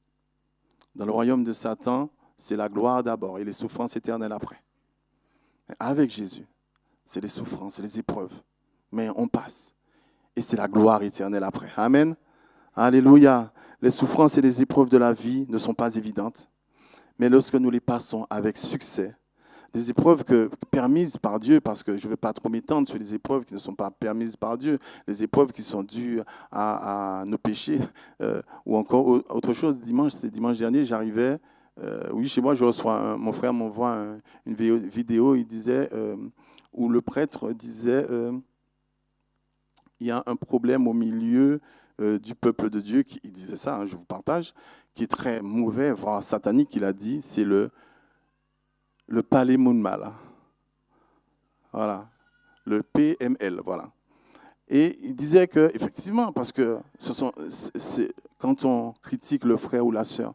Dans le royaume de Satan, c'est la gloire d'abord et les souffrances éternelles après. Mais avec Jésus, c'est les souffrances, c'est les épreuves. Mais on passe. Et c'est la gloire éternelle après. Amen. Alléluia. Les souffrances et les épreuves de la vie ne sont pas évidentes. Mais lorsque nous les passons avec succès, des épreuves permises par Dieu, parce que je ne vais pas trop m'étendre sur les épreuves qui ne sont pas permises par Dieu, les épreuves qui sont dues à nos péchés, ou encore autre chose. Dimanche dernier, j'arrivais, chez moi, mon frère m'envoie une vidéo, il disait, où le prêtre disait, il y a un problème au milieu du peuple de Dieu, il disait ça, je vous partage, qui est très mauvais, voire satanique, il a dit, c'est le Palemounmal. Voilà. Le PML, voilà. Et il disait que, effectivement, parce que quand on critique le frère ou la sœur,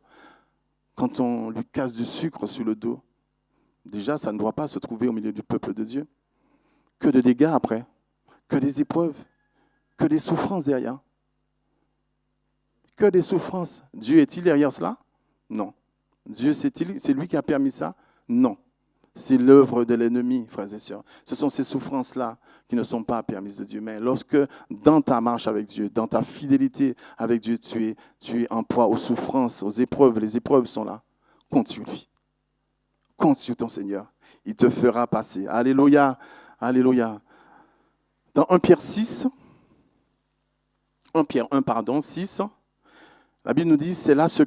quand on lui casse du sucre sur le dos, déjà, ça ne doit pas se trouver au milieu du peuple de Dieu. Que de dégâts après, que des épreuves, que des souffrances derrière. Que des souffrances. Dieu est-il derrière cela? Non. Dieu, c'est lui qui a permis ça? Non. C'est l'œuvre de l'ennemi, frères et sœurs. Ce sont ces souffrances-là qui ne sont pas permises de Dieu. Mais lorsque, dans ta marche avec Dieu, dans ta fidélité avec Dieu, tu es en proie aux souffrances, aux épreuves, les épreuves sont là, compte sur lui. Compte sur ton Seigneur. Il te fera passer. Alléluia. Alléluia. Dans 1 Pierre 6, la Bible nous dit, cela ce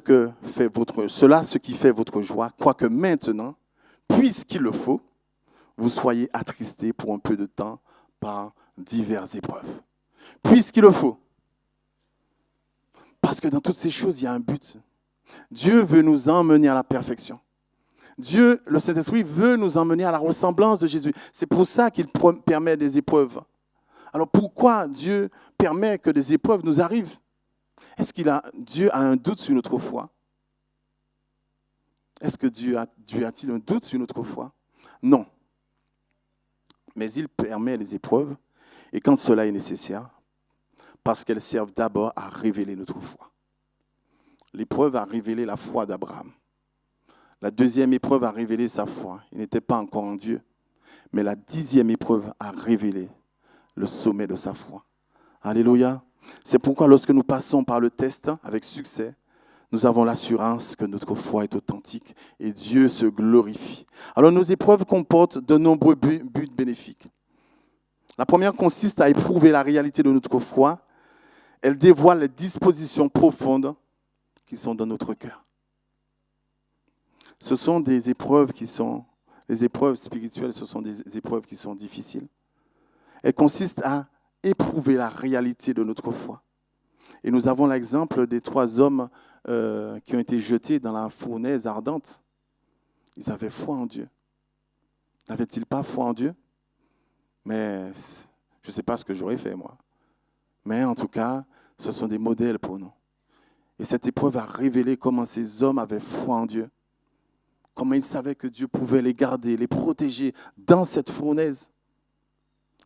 qui fait votre joie, quoique maintenant, puisqu'il le faut, vous soyez attristés pour un peu de temps par diverses épreuves. Puisqu'il le faut. Parce que dans toutes ces choses, il y a un but. Dieu veut nous emmener à la perfection. Dieu, le Saint-Esprit, veut nous emmener à la ressemblance de Jésus. C'est pour ça qu'il permet des épreuves. Alors pourquoi Dieu permet que des épreuves nous arrivent? Est-ce que Dieu a un doute sur notre foi? Est-ce que Dieu a-t-il un doute sur notre foi? Non. Mais il permet les épreuves, et quand cela est nécessaire, parce qu'elles servent d'abord à révéler notre foi. L'épreuve a révélé la foi d'Abraham. La deuxième épreuve a révélé sa foi. Il n'était pas encore en Dieu. Mais la 10e épreuve a révélé le sommet de sa foi. Alléluia. C'est pourquoi lorsque nous passons par le test avec succès, nous avons l'assurance que notre foi est authentique et Dieu se glorifie. Alors nos épreuves comportent de nombreux buts bénéfiques. La première consiste à éprouver la réalité de notre foi. Elle dévoile les dispositions profondes qui sont dans notre cœur. Ce sont des épreuves les épreuves spirituelles, ce sont des épreuves qui sont difficiles. Elles consistent à éprouver la réalité de notre foi. Et nous avons l'exemple des 3 hommes qui ont été jetés dans la fournaise ardente. Ils avaient foi en Dieu. N'avaient-ils pas foi en Dieu? Mais Je ne sais pas ce que j'aurais fait, moi. Mais en tout cas, ce sont des modèles pour nous. Et cette épreuve a révélé comment ces hommes avaient foi en Dieu. Comment ils savaient que Dieu pouvait les garder, les protéger dans cette fournaise.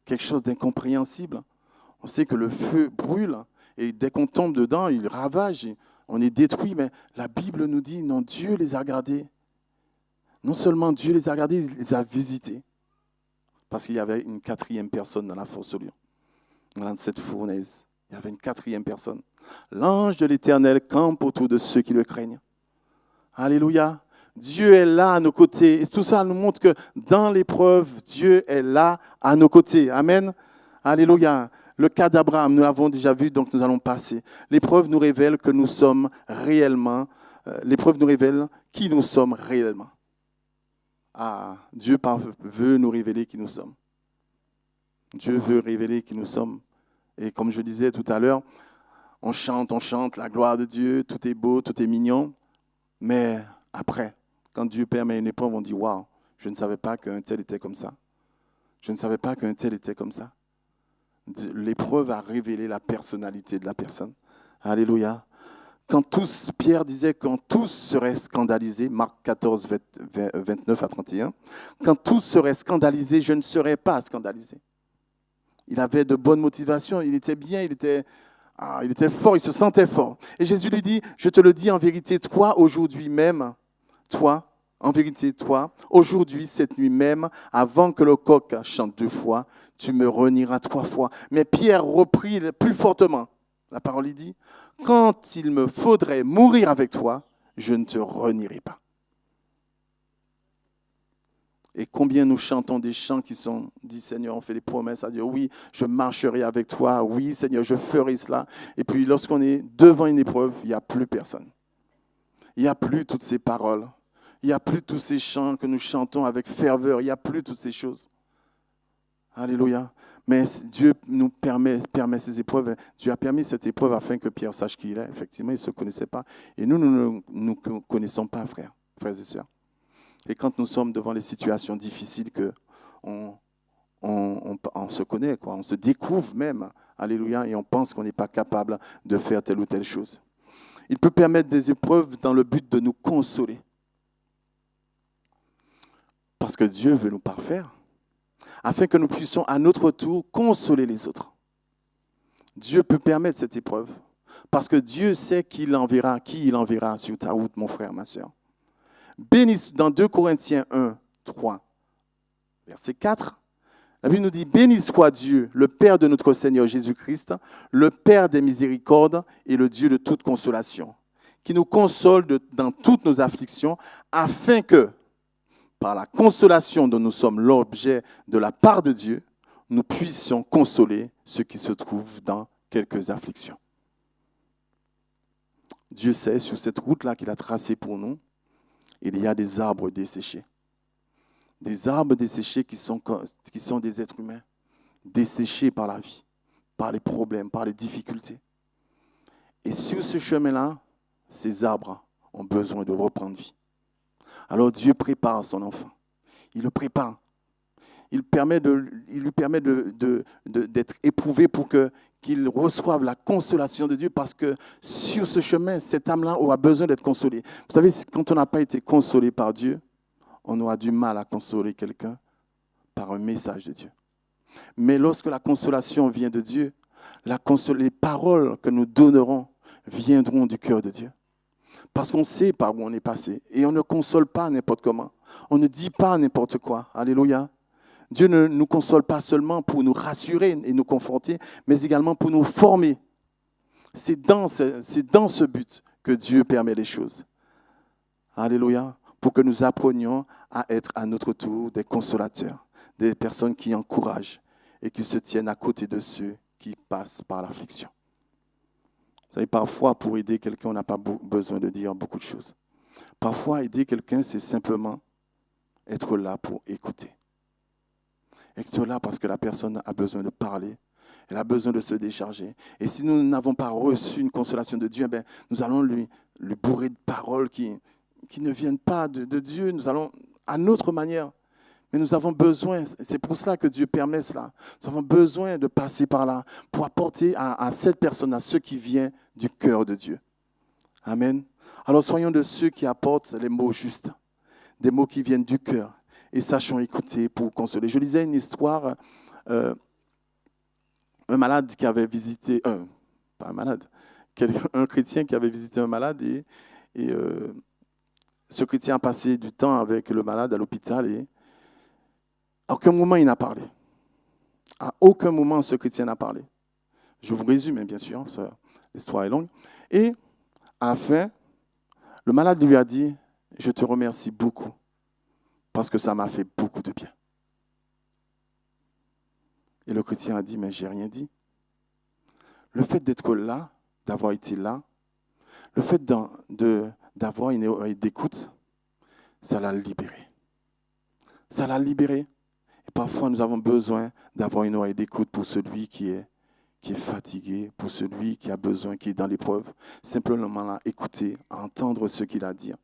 Quelque chose d'incompréhensible. On sait que le feu brûle et dès qu'on tombe dedans, il ravage, on est détruit. Mais la Bible nous dit, non, Dieu les a gardés. Non seulement Dieu les a gardés, il les a visités. Parce qu'il y avait une quatrième personne dans la fosse aux lions. Dans cette fournaise, il y avait une quatrième personne. L'ange de l'Éternel campe autour de ceux qui le craignent. Alléluia. Dieu est là à nos côtés. Et tout ça nous montre que dans l'épreuve, Dieu est là à nos côtés. Amen. Alléluia. Le cas d'Abraham, nous l'avons déjà vu, donc nous allons passer. L'épreuve nous révèle que nous sommes réellement. L'épreuve nous révèle qui nous sommes réellement. Ah, Dieu veut nous révéler qui nous sommes. Dieu veut révéler qui nous sommes. Et comme je disais tout à l'heure, on chante la gloire de Dieu, tout est beau, tout est mignon. Mais après, quand Dieu permet une épreuve, on dit « Waouh, je ne savais pas qu'un tel était comme ça. Je ne savais pas qu'un tel était comme ça. » L'épreuve a révélé la personnalité de la personne. Alléluia. Pierre disait quand tous seraient scandalisés, Marc 14, 29 à 31, quand tous seraient scandalisés, je ne serais pas scandalisé. Il avait de bonnes motivations, il était bien, il était fort, il se sentait fort. Et Jésus lui dit, je te le dis en vérité, toi, aujourd'hui même, toi, en vérité, toi, aujourd'hui, cette nuit même, avant que le coq chante 2 fois, tu me renieras 3 fois. Mais Pierre reprit plus fortement. La parole lui dit, quand il me faudrait mourir avec toi, je ne te renierai pas. Et combien nous chantons des chants qui sont dit, Seigneur, on fait des promesses à Dieu. Oui, je marcherai avec toi. Oui, Seigneur, je ferai cela. Et puis lorsqu'on est devant une épreuve, il n'y a plus personne. Il n'y a plus toutes ces paroles. Il n'y a plus tous ces chants que nous chantons avec ferveur. Il n'y a plus toutes ces choses. Alléluia. Mais Dieu nous permet ces épreuves. Dieu a permis cette épreuve afin que Pierre sache qui il est. Effectivement, il ne se connaissait pas. Et nous ne nous connaissons pas, frères et sœurs. Et quand nous sommes devant les situations difficiles, on se connaît, on se découvre même. Alléluia. Et on pense qu'on n'est pas capable de faire telle ou telle chose. Il peut permettre des épreuves dans le but de nous consoler. Parce que Dieu veut nous parfaire. Afin que nous puissions à notre tour consoler les autres. Dieu peut permettre cette épreuve. Parce que Dieu sait qui il enverra sur ta route, mon frère, ma soeur. Dans 2 Corinthiens 1, 3, verset 4, la Bible nous dit « Béni soit Dieu, le Père de notre Seigneur Jésus-Christ, le Père des miséricordes et le Dieu de toute consolation, qui nous console dans toutes nos afflictions, afin que, par la consolation dont nous sommes l'objet de la part de Dieu, nous puissions consoler ceux qui se trouvent dans quelques afflictions. » Dieu sait, sur cette route-là qu'il a tracée pour nous, il y a des arbres desséchés. Des arbres desséchés qui sont des êtres humains, desséchés par la vie, par les problèmes, par les difficultés. Et sur ce chemin-là, ces arbres ont besoin de reprendre vie. Alors Dieu prépare son enfant. Il le prépare. Il lui permet d'être éprouvé pour qu'il reçoive la consolation de Dieu, parce que sur ce chemin, cette âme-là aura besoin d'être consolée. Vous savez, quand on n'a pas été consolé par Dieu, on aura du mal à consoler quelqu'un par un message de Dieu. Mais lorsque la consolation vient de Dieu, les paroles que nous donnerons viendront du cœur de Dieu. Parce qu'on sait par où on est passé. Et on ne console pas n'importe comment. On ne dit pas n'importe quoi. Alléluia. Dieu ne nous console pas seulement pour nous rassurer et nous conforter, mais également pour nous former. C'est dans ce but que Dieu permet les choses. Alléluia. Pour que nous apprenions à être à notre tour des consolateurs, des personnes qui encouragent et qui se tiennent à côté de ceux qui passent par l'affliction. Vous savez, parfois, pour aider quelqu'un, on n'a pas besoin de dire beaucoup de choses. Parfois, aider quelqu'un, c'est simplement être là pour écouter. Être là parce que la personne a besoin de parler, elle a besoin de se décharger. Et si nous n'avons pas reçu une consolation de Dieu, nous allons lui bourrer de paroles qui ne viennent pas de Dieu. Nous allons, à notre manière, Mais nous avons besoin, c'est pour cela que Dieu permet cela. Nous avons besoin de passer par là pour apporter à cette personne, ce qui vient du cœur de Dieu. Amen. Alors soyons de ceux qui apportent les mots justes, des mots qui viennent du cœur, et sachons écouter pour consoler. Je lisais une histoire, un malade qui avait visité, pas un malade, un chrétien qui avait visité un malade, et ce chrétien a passé du temps avec le malade à l'hôpital, et à aucun moment il n'a parlé. À aucun moment ce chrétien n'a parlé. Je vous résume, bien sûr, l'histoire est longue. Et à la fin, le malade lui a dit, « Je te remercie beaucoup parce que ça m'a fait beaucoup de bien. » Et le chrétien a dit, « Mais j'ai rien dit. » Le fait d'être là, d'avoir été là, le fait d'avoir une oreille d'écoute, ça l'a libéré. Ça l'a libéré. Et parfois, nous avons besoin d'avoir une oreille d'écoute pour celui qui est fatigué, pour celui qui a besoin, qui est dans l'épreuve. Simplement là, écouter, entendre ce qu'il a à dire.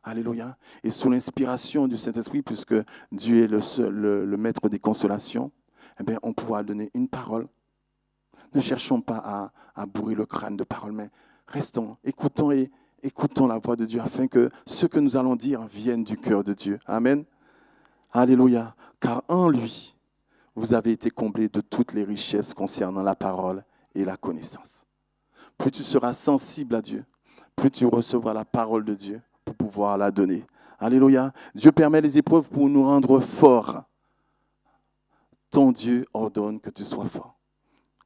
Alléluia. Et sous l'inspiration du Saint-Esprit, puisque Dieu est le maître des consolations, eh bien, on pourra donner une parole. Ne cherchons pas à bourrer le crâne de paroles, mais restons, écoutons la voix de Dieu afin que ce que nous allons dire vienne du cœur de Dieu. Amen. Alléluia. Car en lui, vous avez été comblés de toutes les richesses concernant la parole et la connaissance. Plus tu seras sensible à Dieu, plus tu recevras la parole de Dieu pour pouvoir la donner. Alléluia. Dieu permet les épreuves pour nous rendre forts. Ton Dieu ordonne que tu sois fort.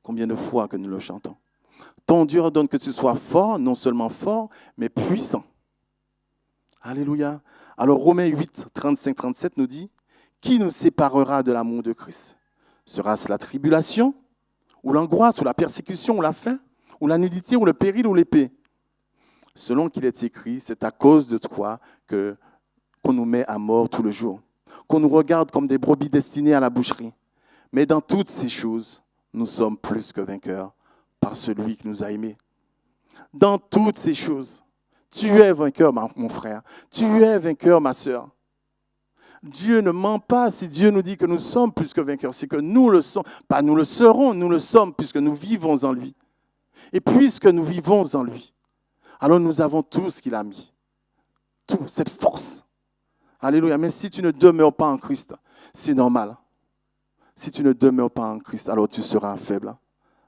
Combien de fois que nous le chantons. Ton Dieu ordonne que tu sois fort, non seulement fort, mais puissant. Alléluia. Alors Romains 8, 35-37 nous dit, « Qui nous séparera de l'amour de Christ? Sera-ce la tribulation, ou l'angoisse, ou la persécution, ou la faim, ou la nudité, ou le péril, ou l'épée? Selon qu'il est écrit, c'est à cause de toi qu'on nous met à mort tout le jour, qu'on nous regarde comme des brebis destinées à la boucherie. Mais dans toutes ces choses, nous sommes plus que vainqueurs par celui qui nous a aimés. » Dans toutes ces choses, tu es vainqueur, mon frère. Tu es vainqueur, ma sœur. Dieu ne ment pas si Dieu nous dit que nous sommes plus que vainqueurs. C'est que nous le sommes. Pas nous le serons, nous le sommes puisque nous vivons en lui. Et puisque nous vivons en lui, alors nous avons tout ce qu'il a mis. Tout, cette force. Alléluia. Mais si tu ne demeures pas en Christ, c'est normal. Si tu ne demeures pas en Christ, alors tu seras faible.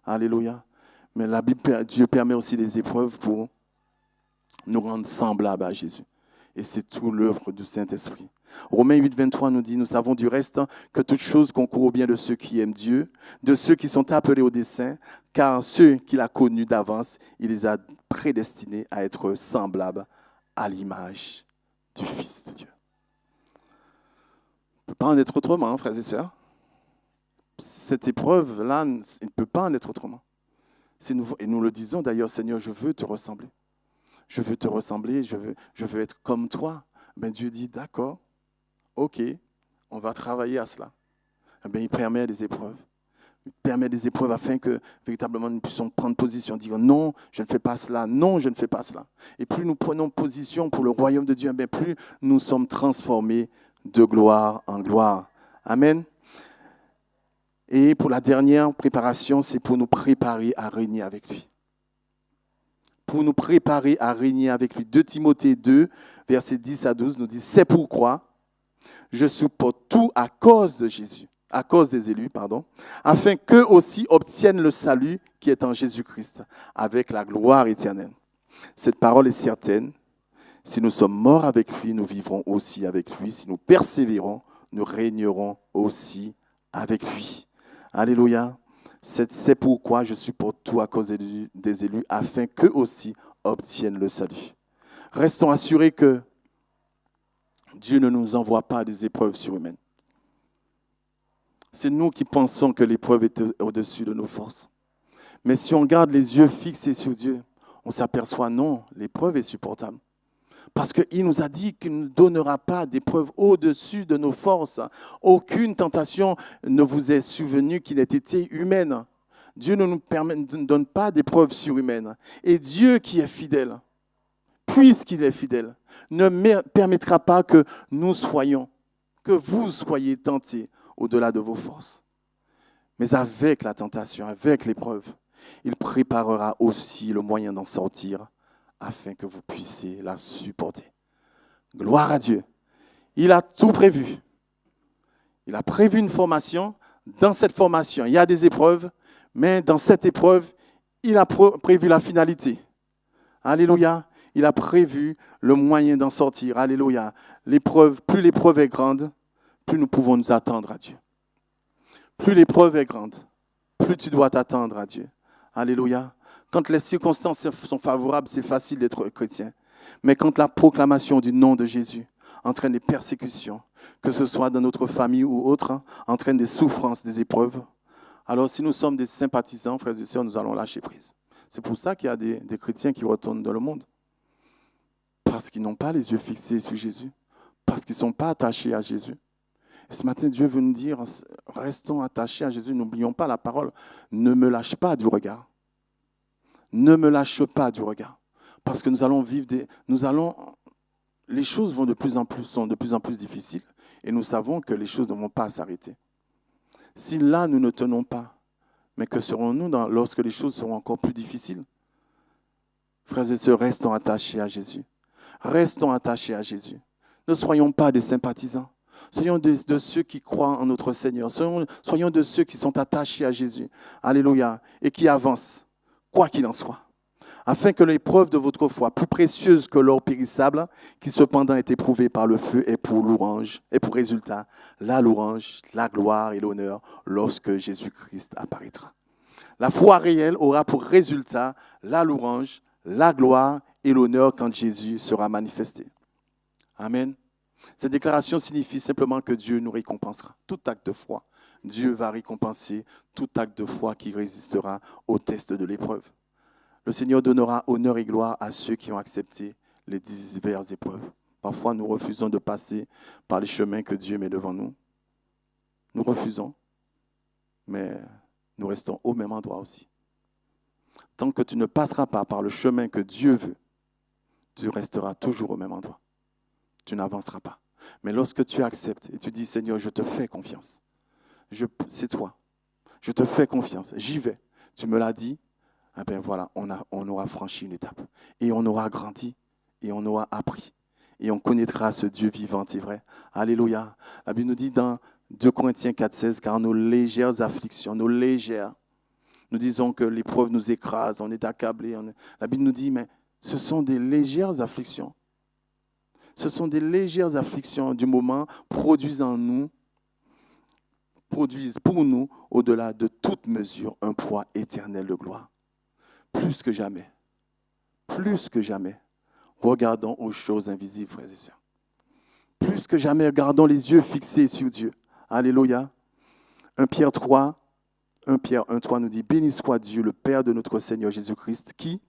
Alléluia. Mais la Bible, Dieu permet aussi des épreuves pour nous rendre semblables à Jésus. Et c'est tout l'œuvre du Saint-Esprit. Romains 8, 23 nous dit, « Nous savons du reste que toute chose concourt au bien de ceux qui aiment Dieu, de ceux qui sont appelés au dessein, car ceux qu'il a connus d'avance, il les a prédestinés à être semblables à l'image du Fils de Dieu. » Il ne peut pas en être autrement, frères et sœurs. Cette épreuve-là, il ne peut pas en être autrement. Et nous le disons d'ailleurs, Seigneur, je veux te ressembler. Je veux te ressembler, je veux être comme toi. Ben, Dieu dit, d'accord, ok, on va travailler à cela. Ben, il permet des épreuves. Il permet des épreuves afin que véritablement nous puissions prendre position, dire non, je ne fais pas cela, non, je ne fais pas cela. Et plus nous prenons position pour le royaume de Dieu, ben, plus nous sommes transformés de gloire en gloire. Amen. Et pour la dernière préparation, c'est pour nous préparer à régner avec lui. Pour nous préparer à régner avec lui. 2 Timothée 2, versets 10 à 12 nous dit, « C'est pourquoi je supporte tout à cause de Jésus, à cause des élus, afin qu'eux aussi obtiennent le salut qui est en Jésus-Christ, avec la gloire éternelle. Cette parole est certaine. Si nous sommes morts avec lui, nous vivrons aussi avec lui. Si nous persévérons, nous régnerons aussi avec lui. » Alléluia. C'est pourquoi je supporte tout à cause des élus, afin qu'eux aussi obtiennent le salut. Restons assurés que Dieu ne nous envoie pas des épreuves surhumaines. C'est nous qui pensons que l'épreuve est au-dessus de nos forces. Mais si on garde les yeux fixés sur Dieu, on s'aperçoit non, l'épreuve est supportable. Parce qu'il nous a dit qu'il ne donnera pas d'épreuve au-dessus de nos forces. Aucune tentation ne vous est survenue qui n'ait été humaine. Dieu ne nous donne pas d'épreuves surhumaines. Et Dieu qui est fidèle, puisqu'il est fidèle, ne permettra pas que nous soyons que vous soyez tentés au-delà de vos forces. Mais avec la tentation, avec l'épreuve, il préparera aussi le moyen d'en sortir afin que vous puissiez la supporter. Gloire à Dieu. Il a tout prévu. Il a prévu une formation. Dans cette formation, il y a des épreuves, mais dans cette épreuve, il a prévu la finalité. Alléluia. Il a prévu le moyen d'en sortir. Alléluia. Plus l'épreuve est grande, plus nous pouvons nous attendre à Dieu. Plus l'épreuve est grande, plus tu dois t'attendre à Dieu. Alléluia. Quand les circonstances sont favorables, c'est facile d'être chrétien. Mais quand la proclamation du nom de Jésus entraîne des persécutions, que ce soit dans notre famille ou autre, entraîne des souffrances, des épreuves, alors si nous sommes des sympathisants, frères et sœurs, nous allons lâcher prise. C'est pour ça qu'il y a des chrétiens qui retournent dans le monde. Parce qu'ils n'ont pas les yeux fixés sur Jésus. Parce qu'ils ne sont pas attachés à Jésus. Et ce matin, Dieu veut nous dire, restons attachés à Jésus, n'oublions pas la parole. Ne me lâche pas du regard. Ne me lâche pas du regard. Parce que nous allons vivre les choses sont de plus en plus difficiles. Et nous savons que les choses ne vont pas s'arrêter. Si là, nous ne tenons pas, mais que serons-nous lorsque les choses seront encore plus difficiles? Frères et sœurs, restons attachés à Jésus. Restons attachés à Jésus. Ne soyons pas des sympathisants. Soyons de ceux qui croient en notre Seigneur. Soyons de ceux qui sont attachés à Jésus. Alléluia. Et qui avancent, quoi qu'il en soit. Afin que l'épreuve de votre foi, plus précieuse que l'or périssable, qui cependant est éprouvée par le feu, ait pour louange, et pour résultat la louange, la gloire et l'honneur lorsque Jésus-Christ apparaîtra. La foi réelle aura pour résultat la louange, la gloire et l'honneur quand Jésus sera manifesté. Amen. Cette déclaration signifie simplement que Dieu nous récompensera. Tout acte de foi, Dieu va récompenser tout acte de foi qui résistera au test de l'épreuve. Le Seigneur donnera honneur et gloire à ceux qui ont accepté les diverses épreuves. Parfois, nous refusons de passer par les chemins que Dieu met devant nous. Nous refusons, mais nous restons au même endroit aussi. Tant que tu ne passeras pas par le chemin que Dieu veut, tu resteras toujours au même endroit. Tu n'avanceras pas. Mais lorsque tu acceptes et tu dis, Seigneur, je te fais confiance. C'est toi. Je te fais confiance. J'y vais. Tu me l'as dit. Eh bien voilà, on aura franchi une étape. Et on aura grandi. Et on aura appris. Et on connaîtra ce Dieu vivant et vrai. Alléluia. La Bible nous dit dans 2 Corinthiens 4,16, car nos légères afflictions, nous disons que l'épreuve nous écrase, on est accablé. La Bible nous dit, mais ce sont des légères afflictions. Ce sont des légères afflictions du moment produisent pour nous, au-delà de toute mesure, un poids éternel de gloire. Plus que jamais, regardons aux choses invisibles, frères et sœurs. Plus que jamais, gardons les yeux fixés sur Dieu. Alléluia. 1 Pierre 1, 3 nous dit, béni soit Dieu, le Père de notre Seigneur Jésus-Christ, qui,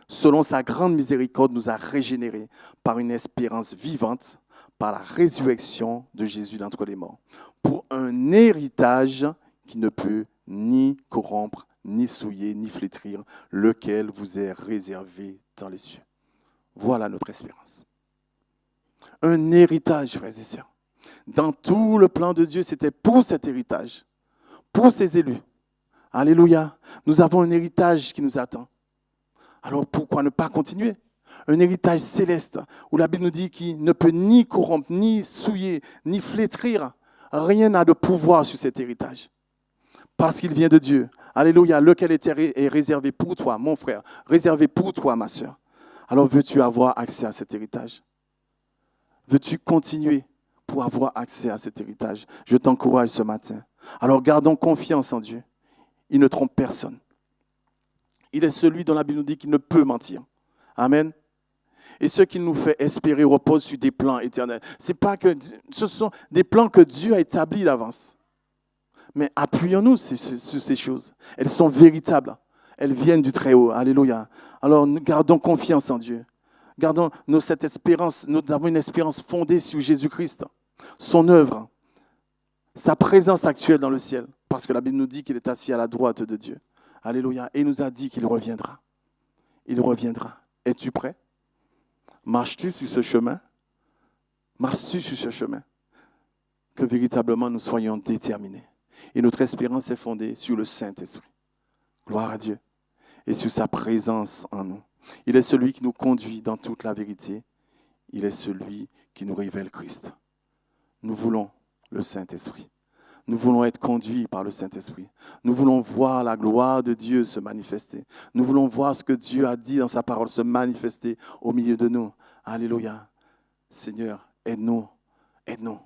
selon sa grande miséricorde, nous a régénérés par une espérance vivante, par la résurrection de Jésus d'entre les morts, pour un héritage qui ne peut ni corrompre, ni souiller, ni flétrir, lequel vous est réservé dans les cieux. Voilà notre espérance. Un héritage, frères et sœurs. Dans tout le plan de Dieu, c'était pour cet héritage, pour ses élus. Alléluia. Nous avons un héritage qui nous attend. Alors pourquoi ne pas continuer? Un héritage céleste, où la Bible nous dit qu'il ne peut ni corrompre, ni souiller, ni flétrir. Rien n'a de pouvoir sur cet héritage. Parce qu'il vient de Dieu. Alléluia, lequel est réservé pour toi, mon frère, réservé pour toi, ma sœur. Alors veux-tu avoir accès à cet héritage? Veux-tu continuer pour avoir accès à cet héritage? Je t'encourage ce matin. Alors gardons confiance en Dieu. Il ne trompe personne. Il est celui dont la Bible nous dit qu'il ne peut mentir. Amen. Et ce qu'il nous fait espérer repose sur des plans éternels. Ce sont des plans que Dieu a établis d'avance. Mais appuyons-nous sur ces choses. Elles sont véritables. Elles viennent du Très-Haut. Alléluia. Alors, nous gardons confiance en Dieu. Gardons cette espérance. Nous avons une espérance fondée sur Jésus-Christ, son œuvre, sa présence actuelle dans le ciel. Parce que la Bible nous dit qu'il est assis à la droite de Dieu. Alléluia. Et il nous a dit qu'il reviendra. Il reviendra. Es-tu prêt? Marches-tu sur ce chemin? Marches-tu sur ce chemin? que véritablement nous soyons déterminés. Et notre espérance est fondée sur le Saint-Esprit. Gloire à Dieu. Et sur sa présence en nous. Il est celui qui nous conduit dans toute la vérité. Il est celui qui nous révèle Christ. Nous voulons le Saint-Esprit. Nous voulons être conduits par le Saint-Esprit. Nous voulons voir la gloire de Dieu se manifester. Nous voulons voir ce que Dieu a dit dans sa parole se manifester au milieu de nous. Alléluia. Seigneur, aide-nous. Aide-nous.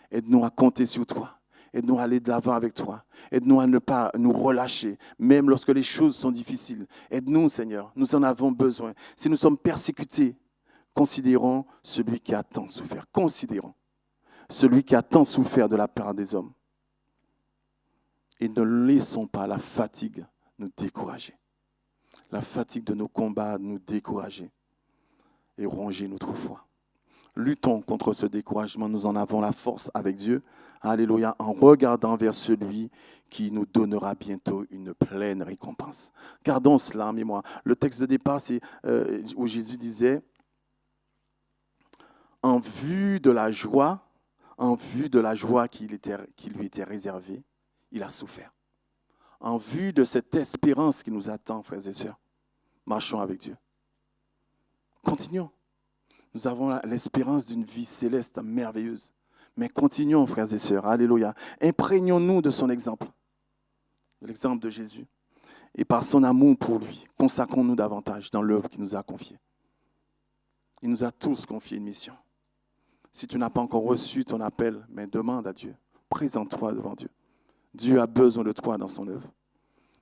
Aide-nous à compter sur toi. Aide-nous à aller de l'avant avec toi. Aide-nous à ne pas nous relâcher, même lorsque les choses sont difficiles. Aide-nous, Seigneur. Nous en avons besoin. Si nous sommes persécutés, considérons celui qui a tant souffert. Considérons celui qui a tant souffert de la part des hommes. Et ne laissons pas la fatigue nous décourager. La fatigue de nos combats nous décourager et ronger notre foi. Luttons contre ce découragement. Nous en avons la force avec Dieu. Alléluia. En regardant vers celui qui nous donnera bientôt une pleine récompense. Gardons cela en mémoire. Le texte de départ, c'est où Jésus disait, en vue de la joie qui lui était réservée, il a souffert. En vue de cette espérance qui nous attend, frères et sœurs, marchons avec Dieu. Continuons. Nous avons l'espérance d'une vie céleste merveilleuse. Mais continuons, frères et sœurs. Alléluia. Imprégnons-nous de son exemple, de l'exemple de Jésus. Et par son amour pour lui, consacrons-nous davantage dans l'œuvre qu'il nous a confiée. Il nous a tous confié une mission. Si tu n'as pas encore reçu ton appel, mais demande à Dieu. Présente-toi devant Dieu. Dieu a besoin de toi dans son œuvre.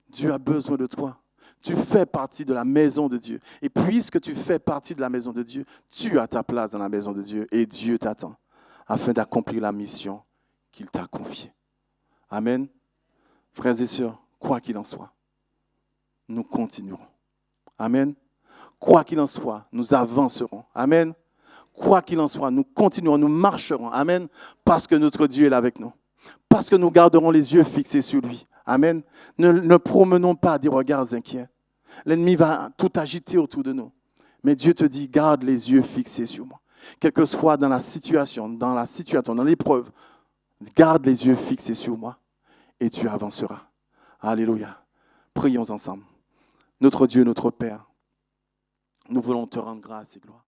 Dieu a besoin de toi. Tu fais partie de la maison de Dieu. Et puisque tu fais partie de la maison de Dieu, tu as ta place dans la maison de Dieu et Dieu t'attend afin d'accomplir la mission qu'il t'a confiée. Amen. Frères et sœurs, quoi qu'il en soit, nous continuerons. Amen. Quoi qu'il en soit, nous avancerons. Amen. Quoi qu'il en soit, nous continuerons, nous marcherons. Amen. Parce que notre Dieu est là avec nous. Parce que nous garderons les yeux fixés sur lui. Amen. Ne promenons pas des regards inquiets. L'ennemi va tout agiter autour de nous. Mais Dieu te dit, garde les yeux fixés sur moi. Quelle que soit dans la situation, dans l'épreuve, garde les yeux fixés sur moi et tu avanceras. Alléluia. Prions ensemble. Notre Dieu, notre Père, nous voulons te rendre grâce et gloire.